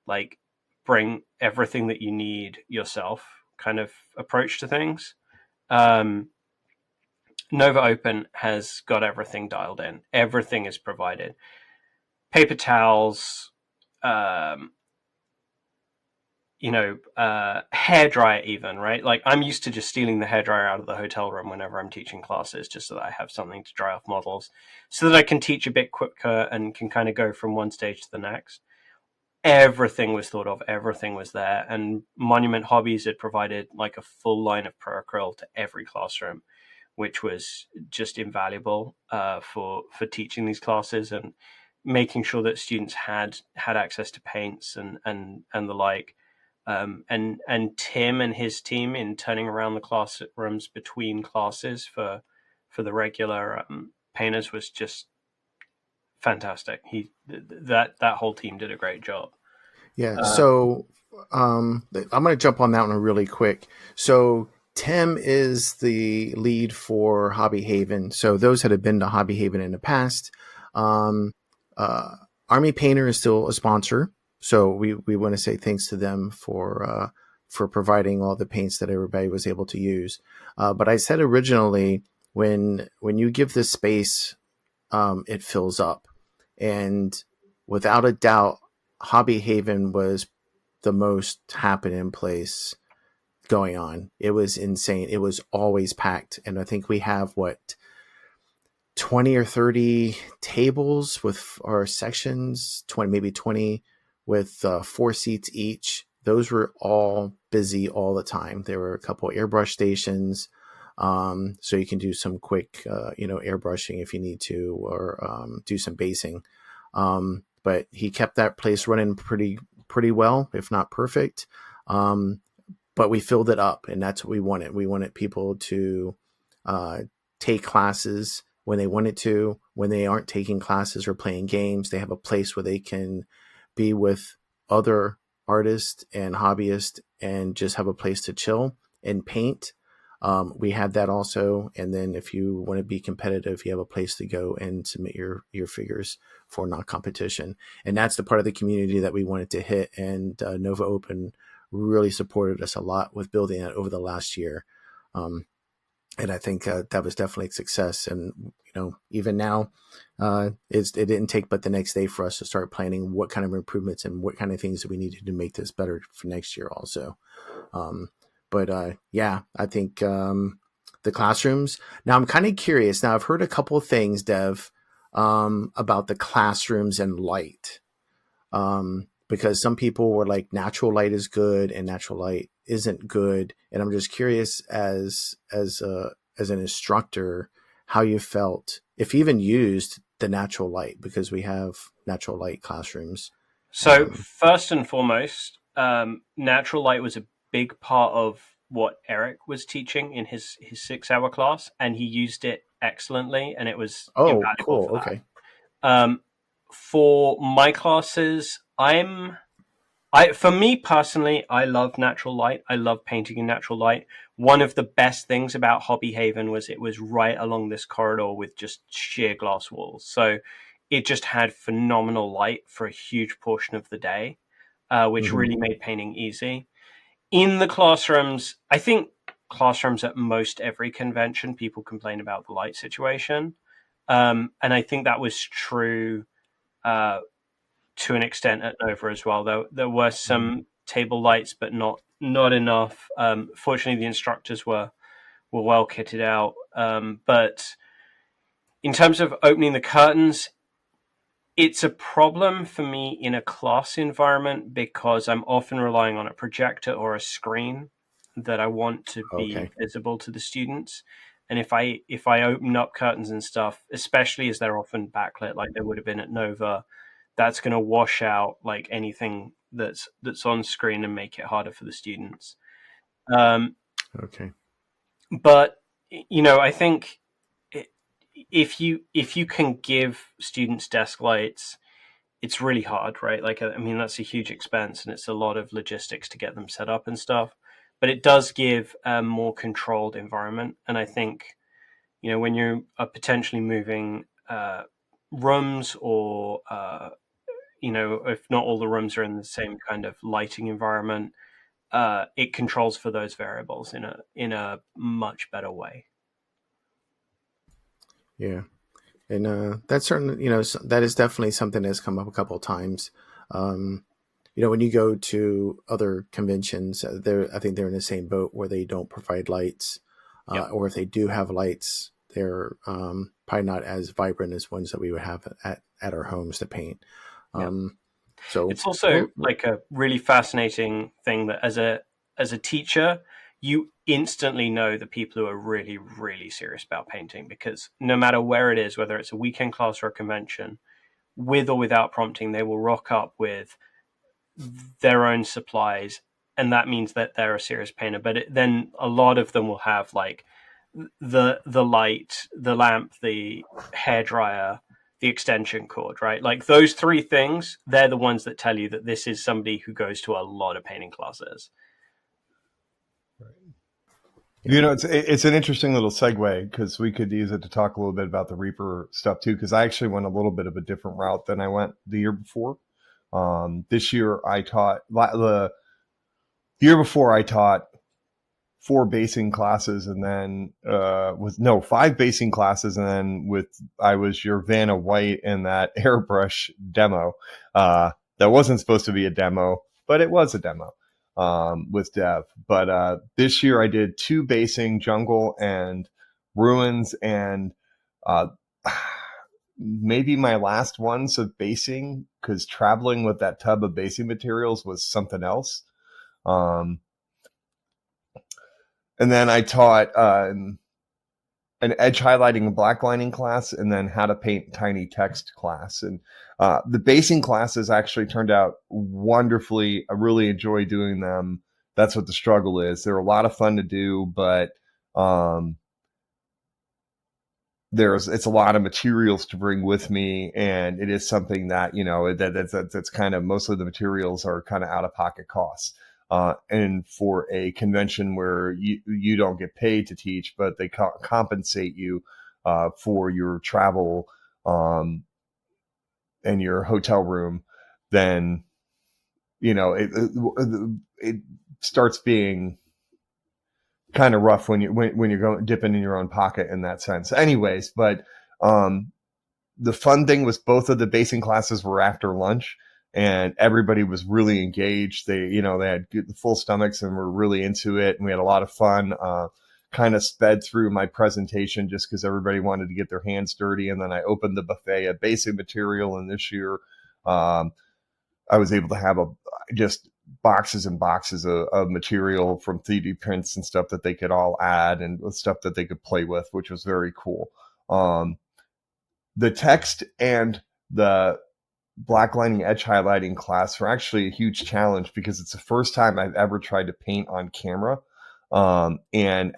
like bring everything that you need yourself kind of approach to things. Nova Open has got everything dialed in. Everything is provided. Paper towels, hairdryer even, right? Like I'm used to just stealing the hairdryer out of the hotel room whenever I'm teaching classes, just so that I have something to dry off models, so that I can teach a bit quicker and can kind of go from one stage to the next. Everything was thought of, everything was there, and Monument Hobbies had provided like a full line of pro-acryl to every classroom, which was just invaluable for teaching these classes and making sure that students had access to paints and the like. And Tim and his team in turning around the classrooms between classes for the regular painters was just fantastic. That whole team did a great job. Yeah. So I'm going to jump on that one really quick. So Tim is the lead for Hobby Haven. So those that have been to Hobby Haven in the past, Army Painter is still a sponsor. So we want to say thanks to them for providing all the paints that everybody was able to use. But I said originally, when you give this space, it fills up. And without a doubt, Hobby Haven was the most happening place going on. It was insane. It was always packed. And I think we have 20 or 30 tables with our sections, 20 with 4 seats each. Those were all busy all the time. There were a couple airbrush stations. So you can do some quick, airbrushing if you need to, or do some basing. But he kept that place running pretty well, if not perfect. But we filled it up, and that's what we wanted. We wanted people to take classes when they wanted to. When they aren't taking classes or playing games, they have a place where they can be with other artists and hobbyists and just have a place to chill and paint. We had that also. And then if you want to be competitive, you have a place to go and submit your figures for non-competition. And that's the part of the community that we wanted to hit. And Nova Open really supported us a lot with building that over the last year. And I think that was definitely a success. And, even now, it didn't take but the next day for us to start planning what kind of improvements and what kind of things that we needed to make this better for next year also. But I think the classrooms. Now, I'm kind of curious. Now, I've heard a couple of things, Dev, about the classrooms and light. Because some people were like, natural light is good and natural light isn't good. And I'm just curious as an instructor, how you felt, if you even used the natural light, because we have natural light classrooms. So first and foremost, natural light was a big part of what Eric was teaching in his 6-hour class, and he used it excellently, and it was invaluable. Cool. For that. Okay. For my classes, I'm For me personally, I love natural light. I love painting in natural light. One of the best things about Hobby Haven was it was right along this corridor with just sheer glass walls. So it just had phenomenal light for a huge portion of the day, which Mm-hmm. really made painting easy. In the classrooms, I think classrooms at most every convention, people complain about the light situation. And I think that was true uh, to an extent at Nova as well. There were some table lights, but not enough. Fortunately, the instructors were well kitted out. But in terms of opening the curtains, it's a problem for me in a class environment because I'm often relying on a projector or a screen that I want to be Okay. visible to the students. And if I open up curtains and stuff, especially as they're often backlit like they would have been at Nova, that's going to wash out like anything that's on screen and make it harder for the students. Um, Okay. but I think if you can give students desk lights, it's really hard, right? Like, I mean, that's a huge expense and it's a lot of logistics to get them set up and stuff. But it does give a more controlled environment. And I think, when you are potentially moving rooms or, if not all the rooms are in the same kind of lighting environment, it controls for those variables in a much better way. Yeah. And that's certainly, that is definitely something that's come up a couple of times. When you go to other conventions, I think they're in the same boat where they don't provide lights, Yep. or if they do have lights, they're probably not as vibrant as ones that we would have at our homes to paint. Yep. So It's also like a really fascinating thing that as a teacher, you instantly know the people who are really, really serious about painting, because no matter where it is, whether it's a weekend class or a convention, with or without prompting, they will rock up with their own supplies, and that means that they're a serious painter. But then a lot of them will have like the light, the lamp, the hairdryer, the extension cord, right? Like those three things, they're the ones that tell you that this is somebody who goes to a lot of painting classes. It's an interesting little segue because we could use it to talk a little bit about the Reaper stuff too. Because I actually went a little bit of a different route than I went the year before. This year I taught the year before I taught 4 basing classes and then five basing classes, and then I was your Vanna White in that airbrush demo. That wasn't supposed to be a demo, but it was a demo with Dev. But this year I did 2 basing, jungle and ruins, and maybe my last ones of basing, because traveling with that tub of basing materials was something else. And then I taught an edge highlighting and blacklining class, and then how to paint tiny text class. And the basing classes actually turned out wonderfully. I really enjoy doing them. That's what the struggle is. They're a lot of fun to do, but it's a lot of materials to bring with me, and it is something that that's kind of, mostly the materials are kind of out of pocket costs. And for a convention where you don't get paid to teach, but they compensate you for your travel and your hotel room, then it starts being kind of rough when you're going dipping in your own pocket in that sense. Anyways, but the fun thing was both of the basing classes were after lunch, and everybody was really engaged. They had full stomachs and were really into it, and we had a lot of fun. Kind of sped through my presentation just because everybody wanted to get their hands dirty, and then I opened the buffet of basic material. And this year, I was able to have just boxes and boxes of material from 3D prints and stuff that they could all add, and stuff that they could play with, which was very cool. The text and the blacklining edge highlighting class were actually a huge challenge because it's the first time I've ever tried to paint on camera. And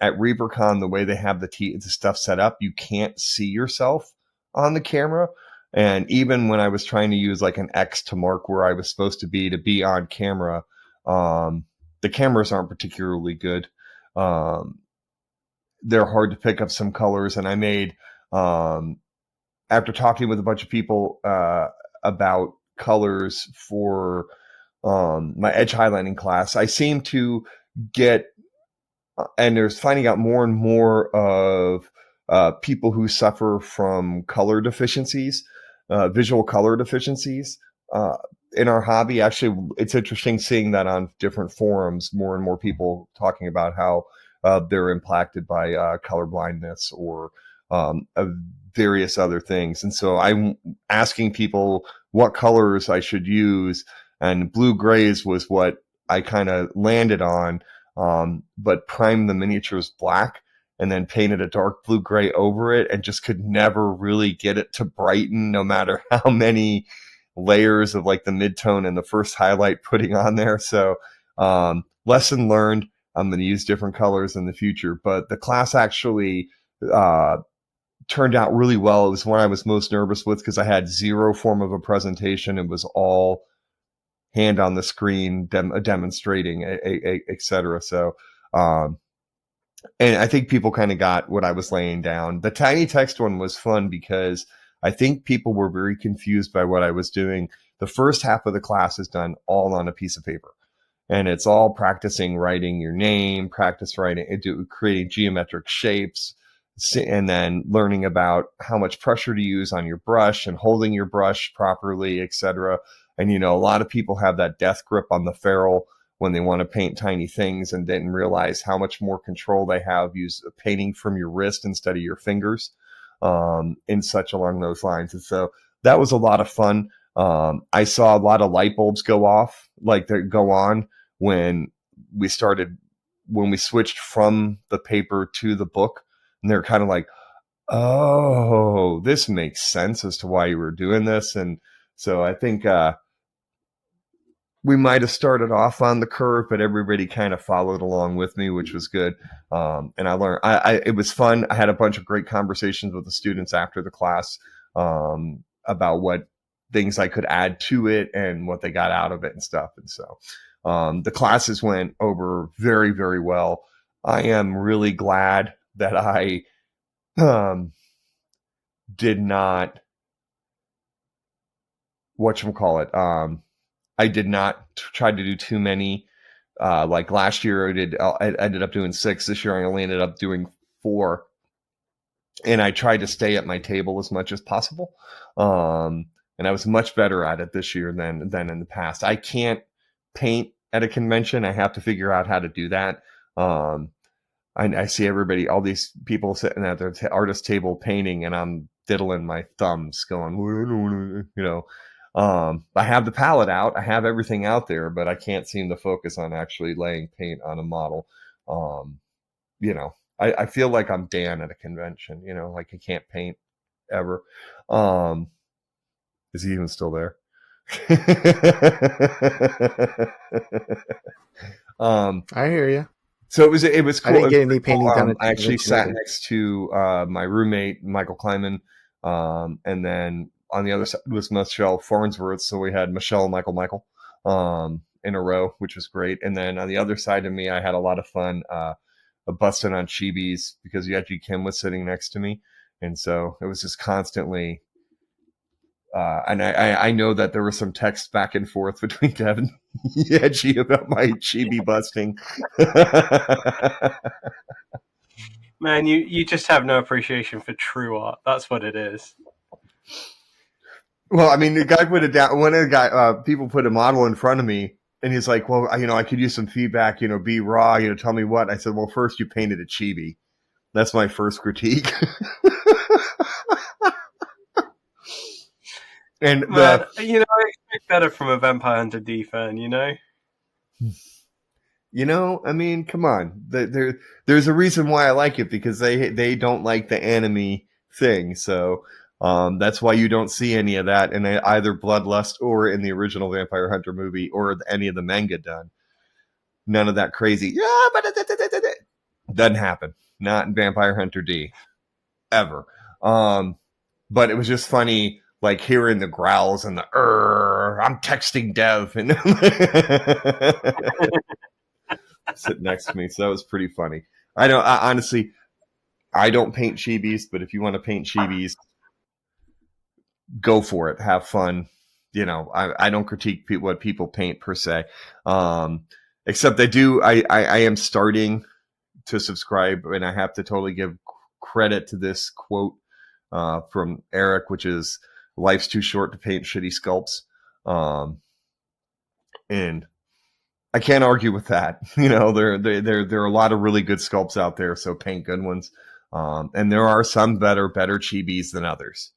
at ReaperCon, the way they have the stuff set up, you can't see yourself on the camera. And even when I was trying to use like an X to mark where I was supposed to be on camera, the cameras aren't particularly good. They're hard to pick up some colors. And I made, after talking with a bunch of people about colors for my edge highlighting class, I seem to get, and there's finding out more and more of people who suffer from color deficiencies, visual color deficiencies in our hobby. Actually, it's interesting seeing that on different forums, more and more people talking about how they're impacted by color blindness or various other things. And so I'm asking people what colors I should use, and blue grays was what I kind of landed on. But primed the miniatures black and then painted a dark blue gray over it, and just could never really get it to brighten, no matter how many layers of like the midtone and the first highlight putting on there. So lesson learned. I'm going to use different colors in the future, but the class actually turned out really well. It was one I was most nervous with because I had zero form of a presentation. It was all hand on the screen, demonstrating, etc. So, and I think people kind of got what I was laying down. The tiny text one was fun because I think people were very confused by what I was doing. The first half of the class is done all on a piece of paper, and it's all practicing writing your name, practice writing, creating geometric shapes, and then learning about how much pressure to use on your brush and holding your brush properly, etc. And, you know, a lot of people have that death grip on the ferrule when they want to paint tiny things and didn't realize how much more control they have painting from your wrist instead of your fingers, and such along those lines. And so that was a lot of fun. I saw a lot of light bulbs go off, like that go on when we switched from the paper to the book, and they're kind of like, oh, this makes sense as to why you were doing this. And so I think we might have started off on the curve, but everybody kind of followed along with me, which was good. And I learned, it was fun. I had a bunch of great conversations with the students after the class about what things I could add to it and what they got out of it and stuff. And so the classes went over very, very well. I am really glad that I did not, whatchamacallit, I did not try to do too many. Like last year, I ended up doing 6. This year, I only ended up doing 4. And I tried to stay at my table as much as possible. And I was much better at it this year than in the past. I can't paint at a convention. I have to figure out how to do that. I see all these people sitting at their artist table painting, and I'm diddling my thumbs, going, you know. I have the palette out, I have everything out there, but I can't seem to focus on actually laying paint on a model. You know, I feel like I'm Dan at a convention, you know, like I can't paint ever. Is he even still there? I hear you. So it was cool. I didn't get any painting done at I actually sat either. next to my roommate, Michael Kleiman, and then on the other side was Michelle Farnsworth. So we had Michelle and Michael in a row, which was great. And then on the other side of me, I had a lot of fun busting on chibis because Yeji Kim was sitting next to me. And so it was just constantly, and I know that there was some text back and forth between Kevin and Yeji about my chibi busting. Man, you just have no appreciation for true art. That's what it is. Well, I mean, the guy put it down. One of the guy, people put a model in front of me, and he's like, "Well, you know, I could use some feedback. You know, be raw. You know, tell me what." I said, "Well, first you painted a chibi. That's my first critique." And man, you know, I expect better from a Vampire Hunter D fan. You know. You know, I mean, come on. There's a reason why I like it, because they don't like the anime thing. So that's why you don't see any of that in either Bloodlust or in the original Vampire Hunter movie or any of the manga done. None of that crazy. Yeah, but it doesn't happen. Not in Vampire Hunter D. Ever. But it was just funny like hearing the growls and the I'm texting Dev and sitting next to me. So that was pretty funny. Honestly, I don't paint chibis, but if you want to paint chibis, go for it. Have fun. You know, I don't critique what people paint per se. Except I am starting to subscribe, and I have to totally give credit to this quote from Eric, which is life's too short to paint shitty sculpts. And I can't argue with that. You know, there are a lot of really good sculpts out there, so paint good ones. And there are some better chibis than others.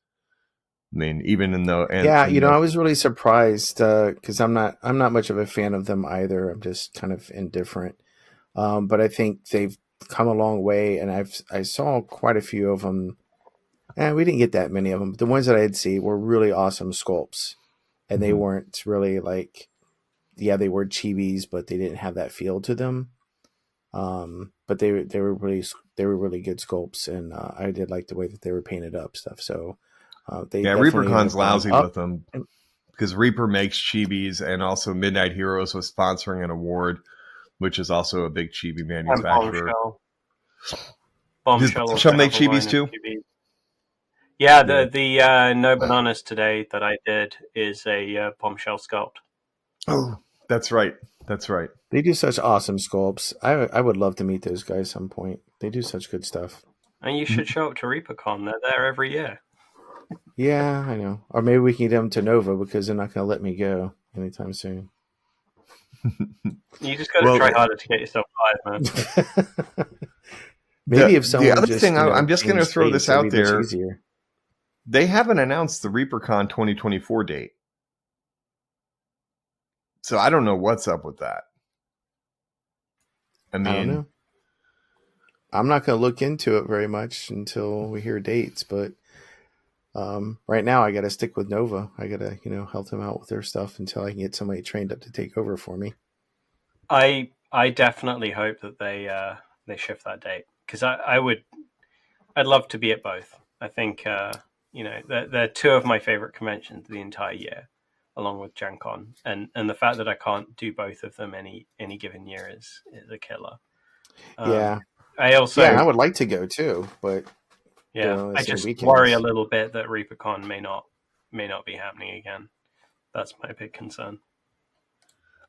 I mean, even in the I was really surprised because I'm not much of a fan of them either. I'm just kind of indifferent. But I think they've come a long way, and I saw quite a few of them. And we didn't get that many of them, but the ones that I did see were really awesome sculpts, and they weren't really like, they were chibis, but they didn't have that feel to them. But they were really good sculpts, and I did like the way that they were painted up stuff. So. ReaperCon's lousy with them because Reaper makes chibis, and also Midnight Heroes was sponsoring an award, which is also a big chibi manufacturer. Bombshell make chibis too? Yeah, the No Bananas today that I did is a Bombshell sculpt. Oh, that's right. That's right. They do such awesome sculpts. I would love to meet those guys some point. They do such good stuff. And you should show up to ReaperCon. They're there every year. Yeah, I know. Or maybe we can get them to Nova because they're not going to let me go anytime soon. You just got to try harder to get yourself fired, man. Maybe if someone. The other thing, I'm just going to throw this out there. Easier. They haven't announced the ReaperCon 2024 date, so I don't know what's up with that. I don't know. I'm not going to look into it very much until we hear dates, but. Right now I got to stick with Nova. I got to, help them out with their stuff until I can get somebody trained up to take over for me. I definitely hope that they shift that date because I'd love to be at both. I think, they're two of my favorite conventions the entire year, along with Gen Con, and the fact that I can't do both of them any given year is a killer. Yeah. I would like to go too, but. Yeah, I just worry a little bit that ReaperCon may not be happening again. That's my big concern.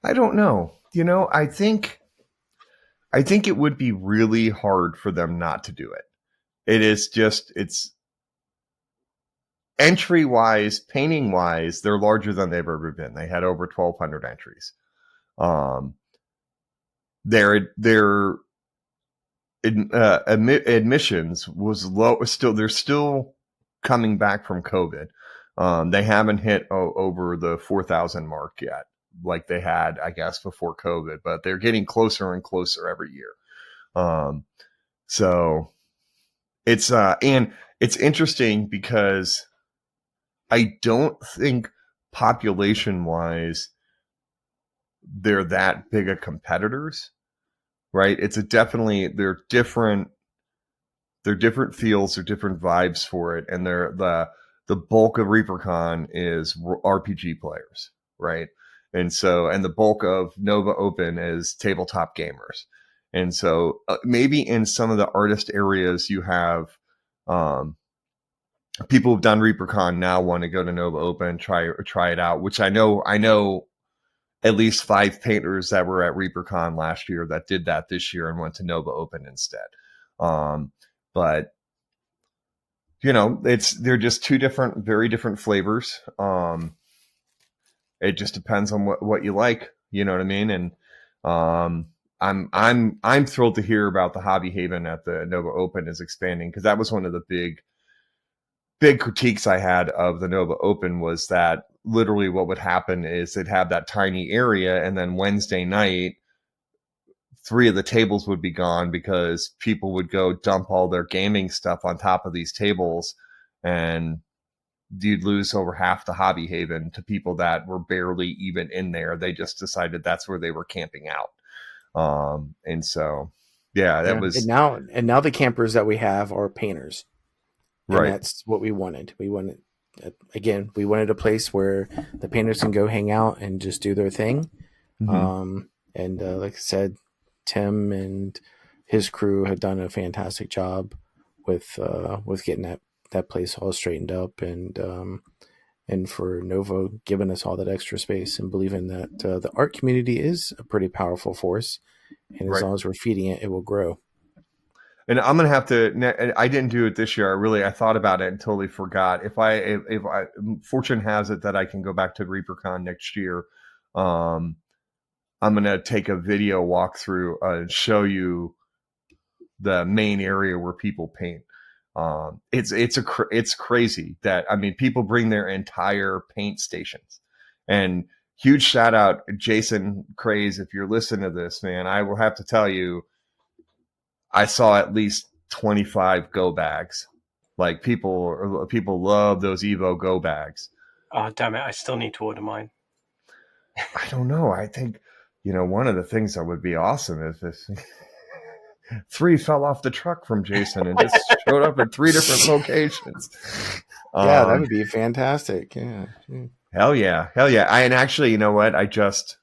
I don't know. I think it would be really hard for them not to do it. It's entry wise, painting wise, they're larger than they've ever been. They had over 1,200 entries. Their admissions was low. They're still coming back from COVID. They haven't hit over the 4,000 mark yet, like they had, I guess, before COVID. But they're getting closer and closer every year. So it's and it's interesting because I don't think population wise they're that big of competitors. Right, they're different feels, they're different vibes for it, and they're the bulk of ReaperCon is RPG players, right? And the bulk of Nova Open is tabletop gamers, and so maybe in some of the artist areas you have people who've done ReaperCon now want to go to Nova Open, try it out, which I know. At least 5 painters that were at ReaperCon last year that did that this year and went to Nova Open instead. But they're just two very different flavors. It just depends on what you like. You know what I mean? And I'm thrilled to hear about the Hobby Haven at the Nova Open is expanding, because that was one of the big critiques I had of the Nova Open was that literally what would happen is they'd have that tiny area, and then Wednesday night, 3 of the tables would be gone because people would go dump all their gaming stuff on top of these tables, and you'd lose over half the Hobby Haven to people that were barely even in there. They just decided that's where they were camping out. And so, that was... And now the campers that we have are painters. And right. That's what we wanted. We wanted again, we wanted a place where the painters can go hang out and just do their thing. And like I said, Tim and his crew have done a fantastic job with getting that place all straightened up, and for Novo giving us all that extra space and believing that the art community is a pretty powerful force, and as long as we're feeding it, it will grow. And I'm gonna have to. I didn't do it this year. I thought about it and totally forgot. If I fortune has it that I can go back to ReaperCon next year, I'm gonna take a video walkthrough and show you the main area where people paint. It's crazy that, I mean, people bring their entire paint stations. And huge shout out, Jason Craze, if you're listening to this, man, I will have to tell you, I saw at least 25 go bags. Like people love those Evo go bags. Oh, damn it. I still need to order mine. I don't know. I think, one of the things that would be awesome is if 3 fell off the truck from Jason and just showed up at 3 different locations. Yeah, that would be fantastic. Yeah. Hell yeah. And actually, you know what? I just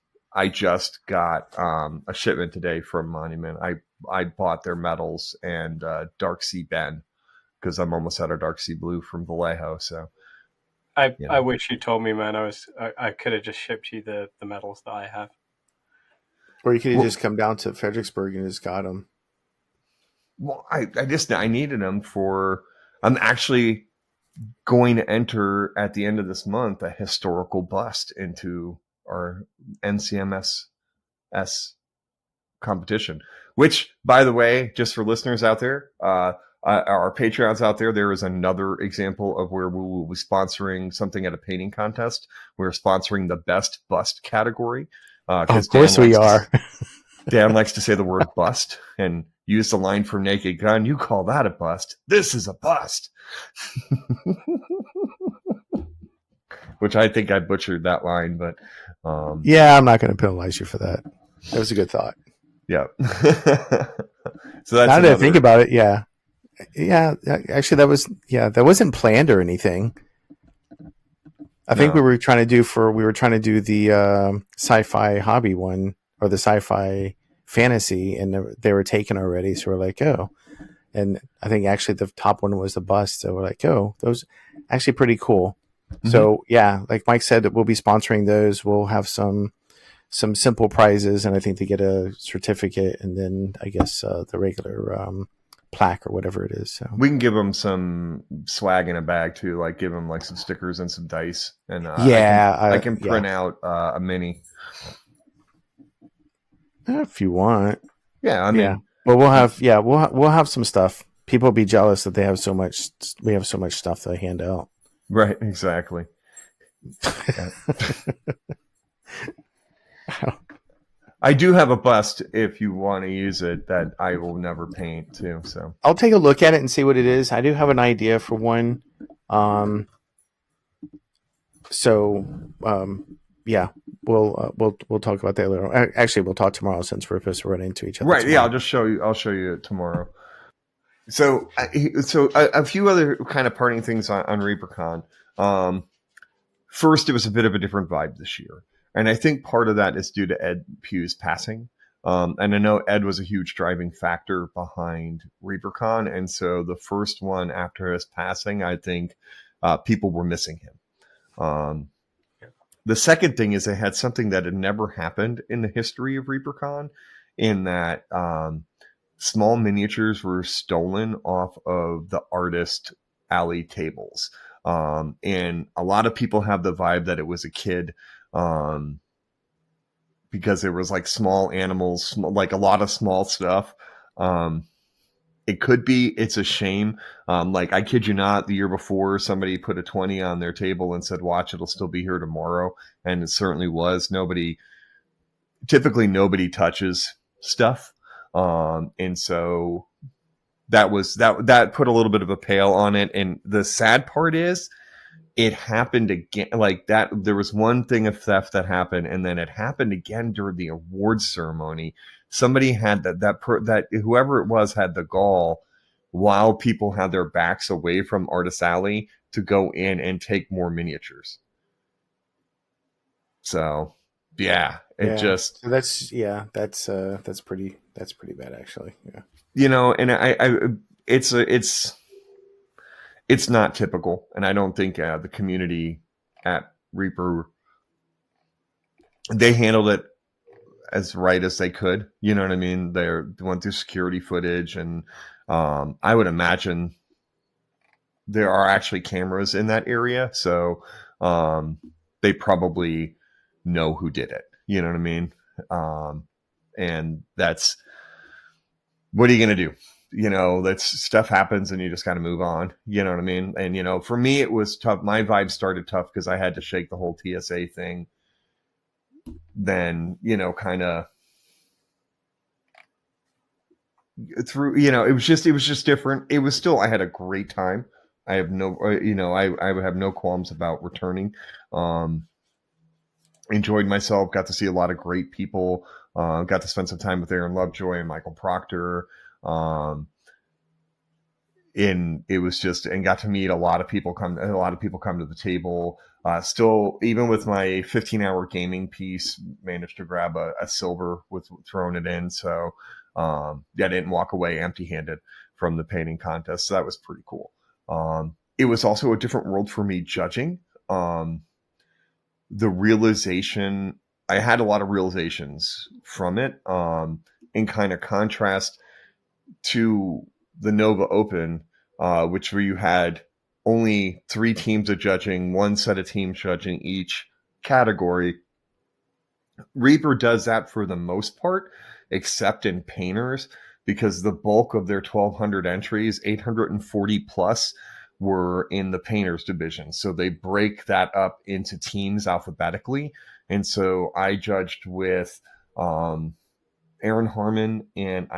got a shipment today from Monument. I bought their metals and Dark Sea Ben because I'm almost out of Dark Sea Blue from Vallejo. So I wish you told me, man. I could have just shipped you the metals that I have. Or you could have just come down to Fredericksburg and just got them. Well, I needed them for. I'm actually going to enter at the end of this month a historical bust into our NCMS competition, which, by the way, just for listeners out there, our Patreons out there is another example of where we will be sponsoring something at a painting contest. We're sponsoring the best bust category. Of course we are. Dan likes to say the word bust and use the line from Naked Gun. You call that a bust. This is a bust. Which I think I butchered that line, but yeah, I'm not going to penalize you for that. That was a good thought. Yeah. So that's now that I think about it, yeah. Actually, that wasn't planned or anything. I think we were trying to do the sci-fi hobby one or the sci-fi fantasy, and they were taken already. So we're like, oh, and I think actually the top one was the bust. So we're like, oh, those actually pretty cool. Mm-hmm. So yeah, like Mike said, we'll be sponsoring those. We'll have some simple prizes, and I think they get a certificate, and then I guess the regular plaque or whatever it is. So we can give them some swag in a bag too, like give them like some stickers and some dice, and I can print out a mini if you want. Yeah, I mean, but we'll have some stuff. People will be jealous that we have so much stuff to hand out. Right, exactly. Yeah. I do have a bust if you want to use it that I will never paint too. So I'll take a look at it and see what it is. I do have an idea for one. Yeah, we'll talk about that later. Actually, we'll talk tomorrow since we're supposed to run into each other. Right? Tomorrow. Yeah, I'll show you it tomorrow. So a few other kind of parting things on ReaperCon. First, it was a bit of a different vibe this year. And I think part of that is due to Ed Pugh's passing. And I know Ed was a huge driving factor behind ReaperCon. And so the first one after his passing, I think people were missing him. The second thing is it had something that had never happened in the history of ReaperCon, in that small miniatures were stolen off of the artist alley tables. And a lot of people have the vibe that it was a kid. Because there was like small animals, like a lot of small stuff. It could be, it's a shame. Like, I kid you not, the year before somebody put a 20 on their table and said, watch, it'll still be here tomorrow. And it certainly was. Typically nobody touches stuff. And so that put a little bit of a pale on it. And the sad part is, it happened again, like that. There was one thing of theft that happened, and then it happened again during the awards ceremony. Somebody had that whoever it was had the gall, while people had their backs away from Artist Alley, to go in and take more miniatures. So yeah, it just, So that's pretty bad actually. Yeah. you know, and it's not typical, and I don't think the community at Reaper, they handled it as right as they could. You know what I mean? They went through security footage, and I would imagine there are actually cameras in that area, so they probably know who did it. You know what I mean? And that's, what are you going to do? You know, that's, stuff happens and you just got to move on. You know what I mean? And, you know, for me, it was tough. My vibe started tough because I had to shake the whole TSA thing. Then, you know, kind of through, you know, it was just different. It was still, I had a great time. I have no, you know, I would have no qualms about returning. Enjoyed myself, got to see a lot of great people, got to spend some time with Aaron Lovejoy and Michael Proctor. And it was just, and got to meet a lot of people come to the table. Still, even with my 15-hour gaming piece, managed to grab a silver with throwing it in. So I didn't walk away empty-handed from the painting contest. So that was pretty cool. It was also a different world for me judging. The realization, I had a lot of realizations from it, in kind of contrast to the Nova Open, which where you had only 3 teams of judging, 1 set of teams judging each category. Reaper does that for the most part, except in painters, because the bulk of their 1,200 entries, 840 plus, were in the painters division. So they break that up into teams alphabetically. And so I judged with Aaron Harmon and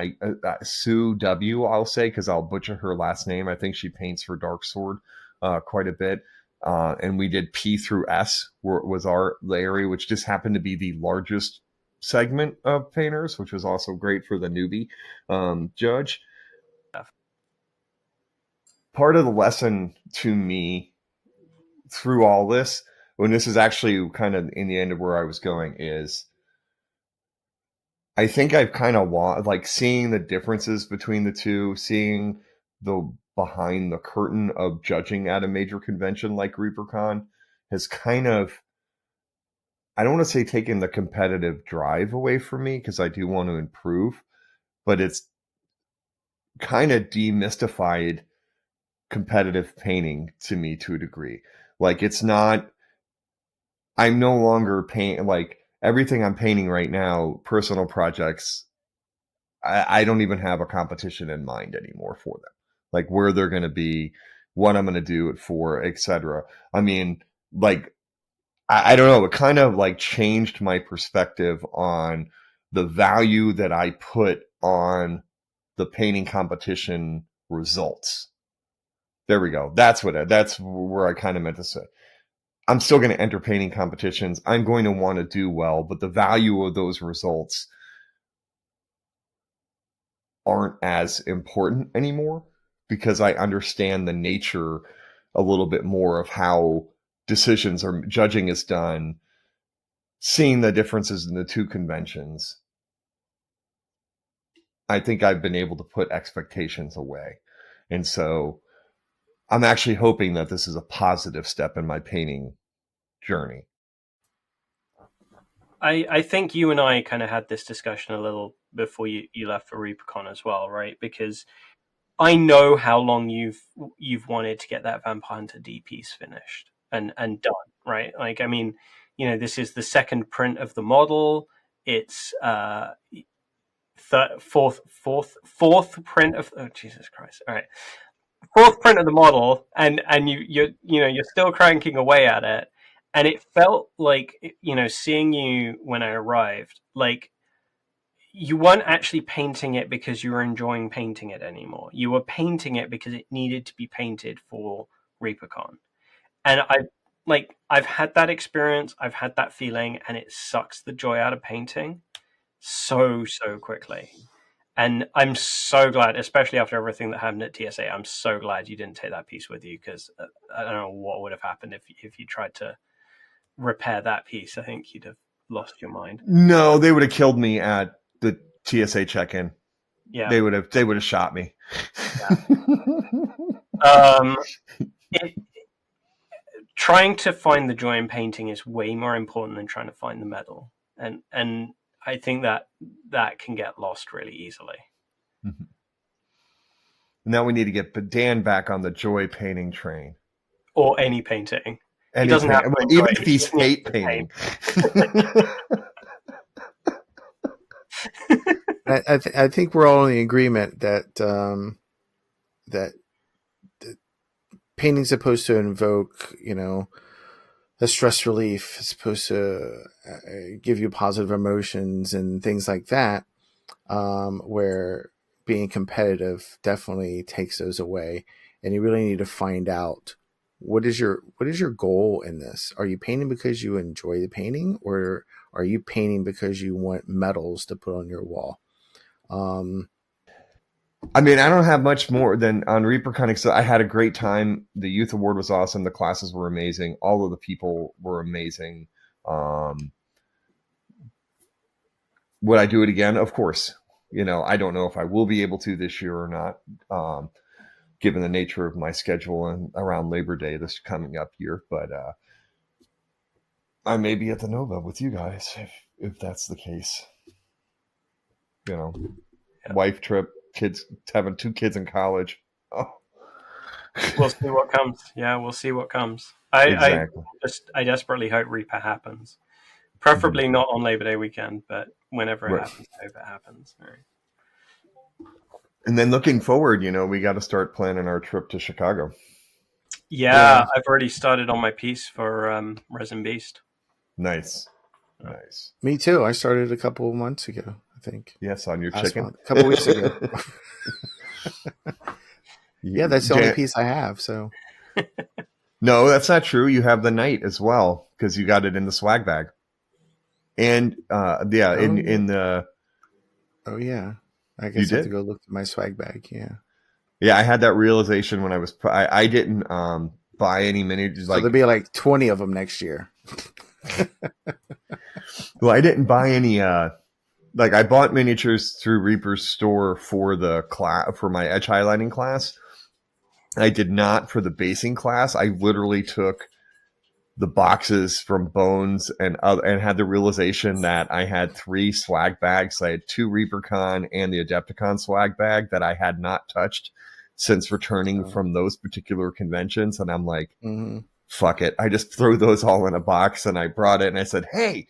Sue W, I'll say, because I'll butcher her last name. I think she paints for Dark Sword quite a bit. And we did P through S, was the area, which just happened to be the largest segment of painters, which was also great for the newbie judge. Part of the lesson to me through all this, when this is actually kind of in the end of where I was going, is I think I've kind of like seeing the differences between the two, seeing the behind the curtain of judging at a major convention like ReaperCon has kind of, I don't want to say taken the competitive drive away from me, because I do want to improve, but it's kind of demystified competitive painting to me to a degree. Like, it's not, I'm no longer paint, like everything I'm painting right now, personal projects, I don't even have a competition in mind anymore for them. Like where they're going to be, what I'm going to do it for, etc. I mean, like, I don't know. It kind of like changed my perspective on the value that I put on the painting competition results. There we go. That's where I kind of meant to say. I'm still going to enter painting competitions. I'm going to want to do well, but the value of those results aren't as important anymore, because I understand the nature a little bit more of how decisions or judging is done, seeing the differences in the two conventions. I think I've been able to put expectations away. And so I'm actually hoping that this is a positive step in my painting journey. I think you and I kind of had this discussion a little before you left for ReaperCon as well, right? Because I know how long you've wanted to get that Vampire Hunter D piece finished and done, right? Like, I mean, you know, this is the second print of the model. It's fourth print of, oh Jesus Christ! All right, fourth print of the model, and you're still cranking away at it, and it felt like, you know, seeing you when I arrived, like you weren't actually painting it because you were enjoying painting it anymore. You were painting it because it needed to be painted for ReaperCon. And I've had that experience, I've had that feeling, and it sucks the joy out of painting so quickly. And I'm so glad, especially after everything that happened at TSA, I'm so glad you didn't take that piece with you, because I don't know what would have happened if you tried to repair that piece. I think you'd have lost your mind. No, they would have killed me at the TSA check-in. Yeah, They would have shot me. It, trying to find the joy in painting is way more important than trying to find the medal, and I think that can get lost really easily. Mm-hmm. Now we need to get Dan back on the joy painting train, or any painting. He doesn't have to even if he's hate painting. I think we're all in agreement that that painting's supposed to invoke, a stress relief. It's supposed to give you positive emotions and things like that. Where being competitive definitely takes those away, and you really need to find out what is your goal in this. Are you painting because you enjoy the painting, or are you painting because you want medals to put on your wall? I mean, I don't have much more than on ReaperCon. So I had a great time. The youth award was awesome. The classes were amazing. All of the people were amazing. Would I do it again? Of course. I don't know if I will be able to this year or not, given the nature of my schedule and around Labor Day this coming up year. But I may be at the Nova with you guys if that's the case. Wife trip, kids, having 2 kids in college. Oh. We'll see what comes. Yeah, we'll see what comes. Exactly. I desperately hope Reaper happens. Preferably not on Labor Day weekend, but whenever it happens, I hope it happens. Right. And then looking forward, we got to start planning our trip to Chicago. Yeah, I've already started on my piece for Resin Beast. Nice. Me too. I started a couple of months ago, I think. Yes, on your chicken. A couple weeks ago. Yeah, that's the only piece I have. So. No, that's not true. You have the Knight as well, because you got it in the swag bag. And in the. Oh yeah, I guess I have to go look at my swag bag. Yeah, I had that realization when I didn't buy any miniatures. So there'll be like 20 of them next year. Well, I didn't buy any. I bought miniatures through Reaper's store for the for my edge highlighting class. I did not for the basing class. I literally took the boxes from Bones and had the realization that I had 3 swag bags. I had 2 ReaperCon and the Adepticon swag bag that I had not touched since returning from those particular conventions. And I'm like, fuck it. I just threw those all in a box, and I brought it and I said, hey,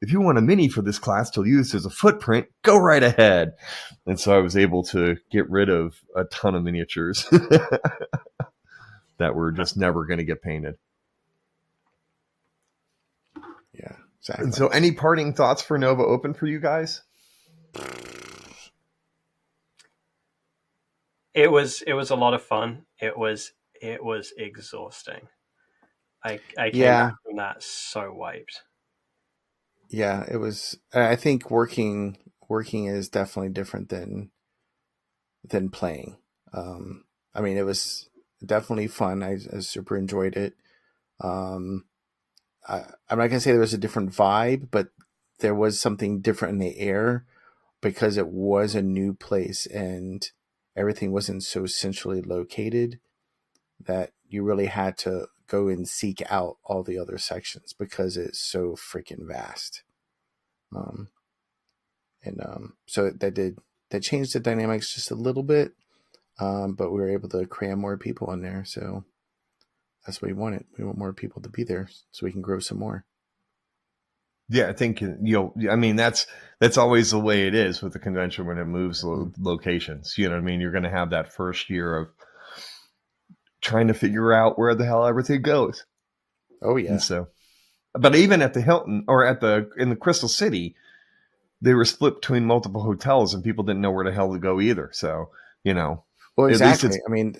if you want a mini for this class to use as a footprint, go right ahead. And so I was able to get rid of a ton of miniatures that were just never going to get painted. Yeah, exactly. And so any parting thoughts for Nova Open for you guys? It was a lot of fun. It was exhausting. I came back from that so wiped. Yeah, it was. I think working is definitely different than playing. I mean, it was definitely fun. I super enjoyed it. I'm not gonna say there was a different vibe, but there was something different in the air because it was a new place and everything wasn't so centrally located that you really had to go and seek out all the other sections because it's so freaking vast. So that changed the dynamics just a little bit, but we were able to cram more people in there. So that's what we wanted. We want more people to be there so we can grow some more. Yeah, I think I mean that's always the way it is with the convention when it moves locations. You know what I mean? You're going to have that first year of trying to figure out where the hell everything goes. Oh yeah. And so, but even at the Hilton or in the Crystal City, they were split between multiple hotels and people didn't know where the hell to go either. So, well, exactly. I mean,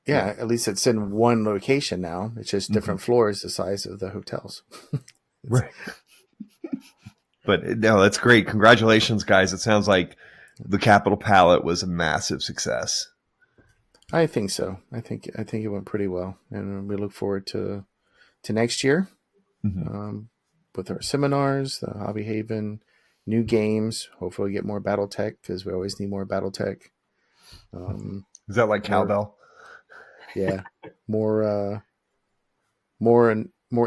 at least it's in one location now. It's just different floors, the size of the hotels. Right. But no, that's great. Congratulations, guys. It sounds like the Capital Palette was a massive success. I think so. I think it went pretty well, and we look forward to next year with our seminars, the Hobby Haven, new games. Hopefully, we get more BattleTech because we always need more BattleTech. Is that like cowbell? Yeah, more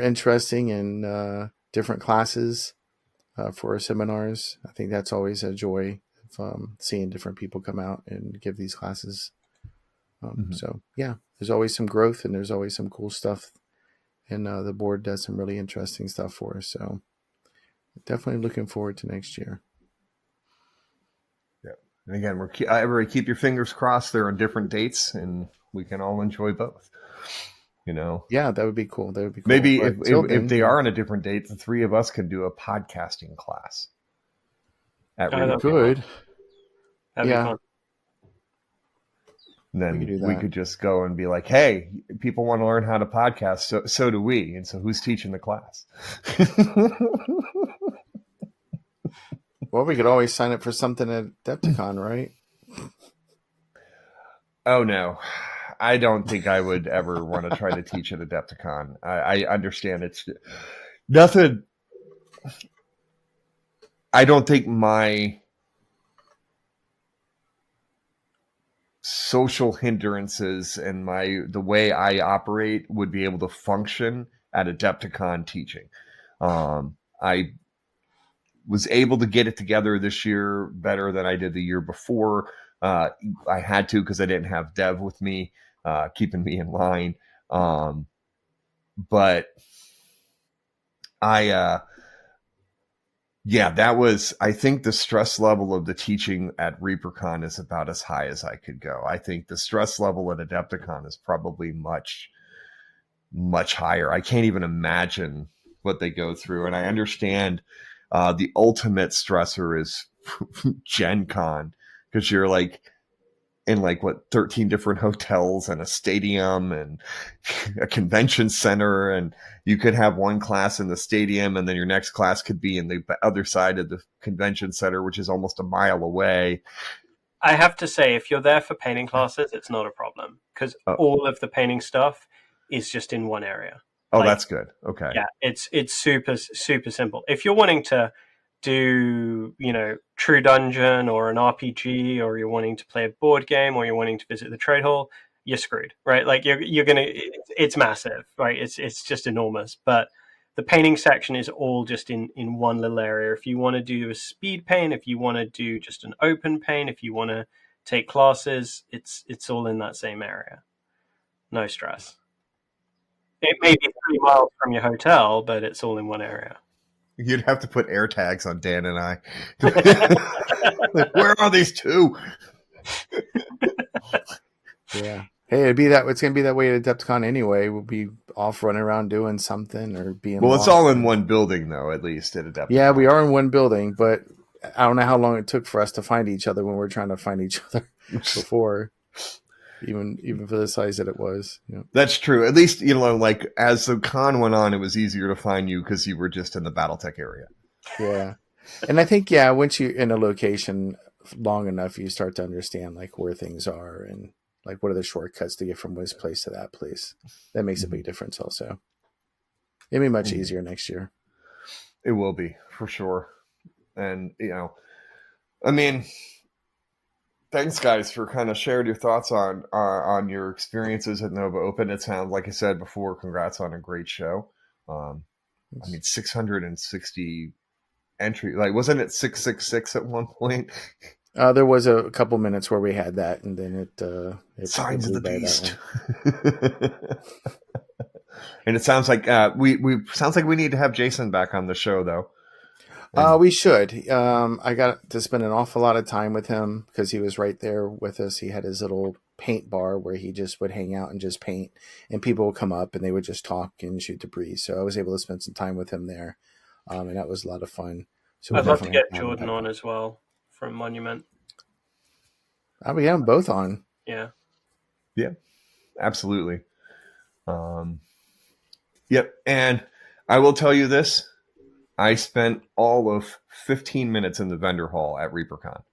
interesting and different classes for our seminars. I think that's always a joy of seeing different people come out and give these classes. So yeah, there's always some growth and there's always some cool stuff, and the board does some really interesting stuff for us. So definitely looking forward to next year. Yeah, and again, everybody keep your fingers crossed. They're on different dates, and we can all enjoy both. Yeah, that would be cool. That would be cool. Maybe if they are on a different date, the three of us could do a podcasting class. We could. That'd be fun. And then we could just go and be like, hey, people want to learn how to podcast, so do we. And so who's teaching the class? Well, we could always sign up for something at Adepticon, right? Oh, no. I don't think I would ever want to try to teach at Adepticon. I understand it's nothing. I don't think my social hindrances and the way I operate would be able to function at Adepticon teaching. I was able to get it together this year better than I did the year before. I had to because I didn't have Dev with me, keeping me in line. But I think the stress level of the teaching at ReaperCon is about as high as I could go. I think the stress level at Adepticon is probably much, much higher. I can't even imagine what they go through. And I understand the ultimate stressor is Gen Con, because you're like in 13 different hotels and a stadium and a convention center, and you could have one class in the stadium and then your next class could be in the other side of the convention center, which is almost a mile away. I have to say, if you're there for painting classes, it's not a problem because all of the painting stuff is just in one area. Oh, that's good. Okay. Yeah, it's super, super simple. If you're wanting to do, True Dungeon or an RPG, or you're wanting to play a board game, or you're wanting to visit the trade hall, you're screwed, right? Like you're gonna, it's massive, right? It's just enormous. But the painting section is all just in one little area. If you want to do a speed paint, if you want to do just an open paint, if you want to take classes, it's all in that same area. No stress. It may be 3 miles from your hotel, but it's all in one area. You'd have to put air tags on Dan and I. Where are these two? Yeah. Hey, it's gonna be that way at Adepticon anyway. We'll be off running around doing something or being. Well, it's all in one building, though. At least at Adepticon. Yeah, we are in one building, but I don't know how long it took for us to find each other when we were trying to find each other before. Even for the size that it was. That's true. At least, as the con went on, it was easier to find you because you were just in the BattleTech area. Yeah. And I think, once you're in a location long enough, you start to understand where things are and what are the shortcuts to get from this place to that place. That makes a big difference also. It'll be much easier next year. It will be, for sure. And, thanks, guys, for kind of sharing your thoughts on your experiences at Nova Open. It sounds, like I said before, congrats on a great show. 660 entry. Wasn't it 666 at one point? There was a couple minutes where we had that, and then it Signs of the beast. And it sounds like we need to have Jason back on the show, though. We should. I got to spend an awful lot of time with him because he was right there with us. He had his little paint bar where he just would hang out and just paint, and people would come up and they would just talk and shoot the breeze. So I was able to spend some time with him there, and that was a lot of fun. So I'd love to get Jordan on as well from Monument. We have them both on. Yeah. Yeah, absolutely. Yep. And I will tell you this. I spent all of 15 minutes in the vendor hall at ReaperCon.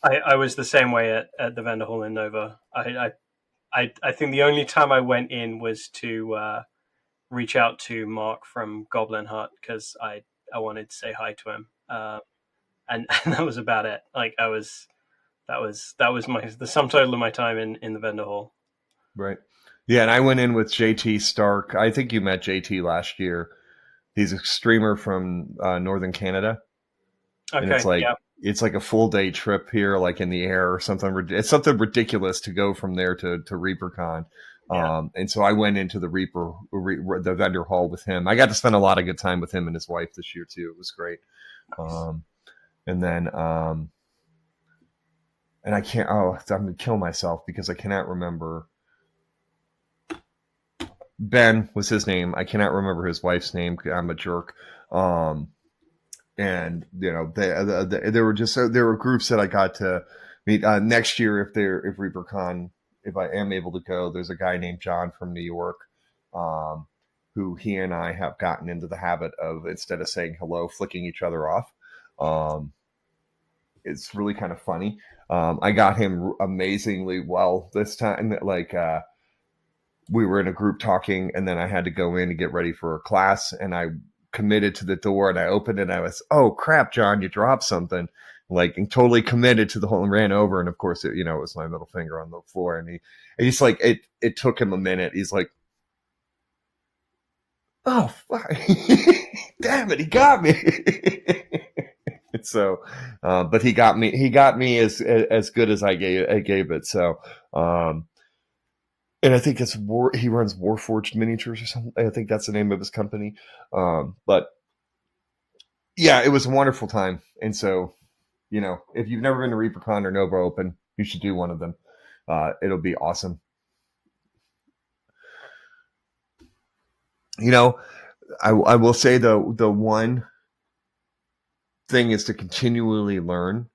I was the same way at the vendor hall in Nova. I think the only time I went in was to reach out to Mark from Goblin Hut because I wanted to say hi to him, and that was about it. Like that was the sum total of my time in the vendor hall. Right. Yeah, and I went in with JT Stark. I think you met JT last year. He's a streamer from Northern Canada. Okay, and it's like yeah. it's like a full day trip here, like in the air or something. It's something ridiculous to go from there to ReaperCon. Yeah. And so I went into the the vendor hall with him. I got to spend a lot of good time with him and his wife this year too. It was great. Nice. And then and I can't. Oh, I'm gonna kill myself because I cannot remember. Ben was his name. I cannot remember his wife's name. I'm a jerk. And you know, there were groups that I got to meet next year if ReaperCon, if I am able to go. There's a guy named John from New York, who he and I have gotten into the habit of, instead of saying hello, flicking each other off. It's really kind of funny. I got him amazingly well this time. Like we were in a group talking, and then I had to go in and get ready for a class, and I committed to the door, and I opened it, and I was, oh crap, John, you dropped something, like, and totally committed to the whole, and ran over, and of course it was my middle finger on the floor, and he's like, it took him a minute. He's like, oh fuck. Damn it, he got me. So but he got me as good as I gave it. So and I think it's he runs Warforged Miniatures or something. I think that's the name of his company. But yeah, it was a wonderful time. And so, you know, if you've never been to ReaperCon or Nova Open, you should do one of them. It'll be awesome. You know, I will say the one thing is to continually learn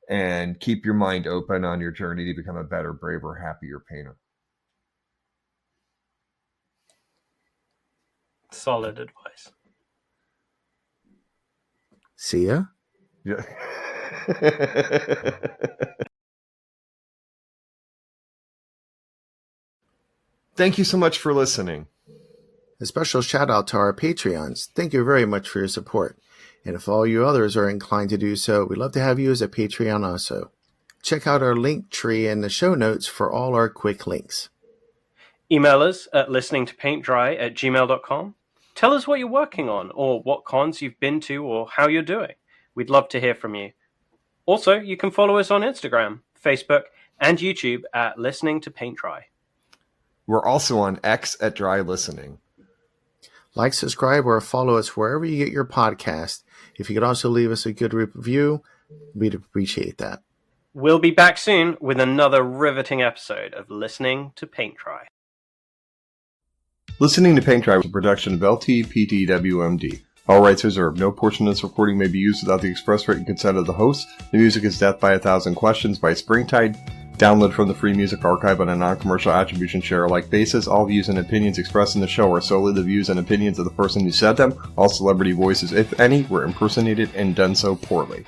and keep your mind open on your journey to become a better, braver, happier painter. Solid advice. See ya. Yeah. Thank you so much for listening. A special shout out to our Patreons. Thank you very much for your support. And if all you others are inclined to do so, we'd love to have you as a Patreon also. Check out our link tree in the show notes for all our quick links. Email us at listeningtopaintdry@gmail.com. Tell us what you're working on, or what cons you've been to, or how you're doing. We'd love to hear from you. Also, you can follow us on Instagram, Facebook, and YouTube at Listening to Paint Dry. We're also on X at Dry Listening. Like, subscribe, or follow us wherever you get your podcast. If you could also leave us a good review, we'd appreciate that. We'll be back soon with another riveting episode of Listening to Paint Dry. Listening to Paint Dry was a production of LTPTWMD. All rights reserved. No portion of this recording may be used without the express written consent of the host. The music is Death by a Thousand Questions by Springtide. Download from the Free Music Archive on a non-commercial attribution share-alike basis. All views and opinions expressed in the show are solely the views and opinions of the person who said them. All celebrity voices, if any, were impersonated and done so poorly.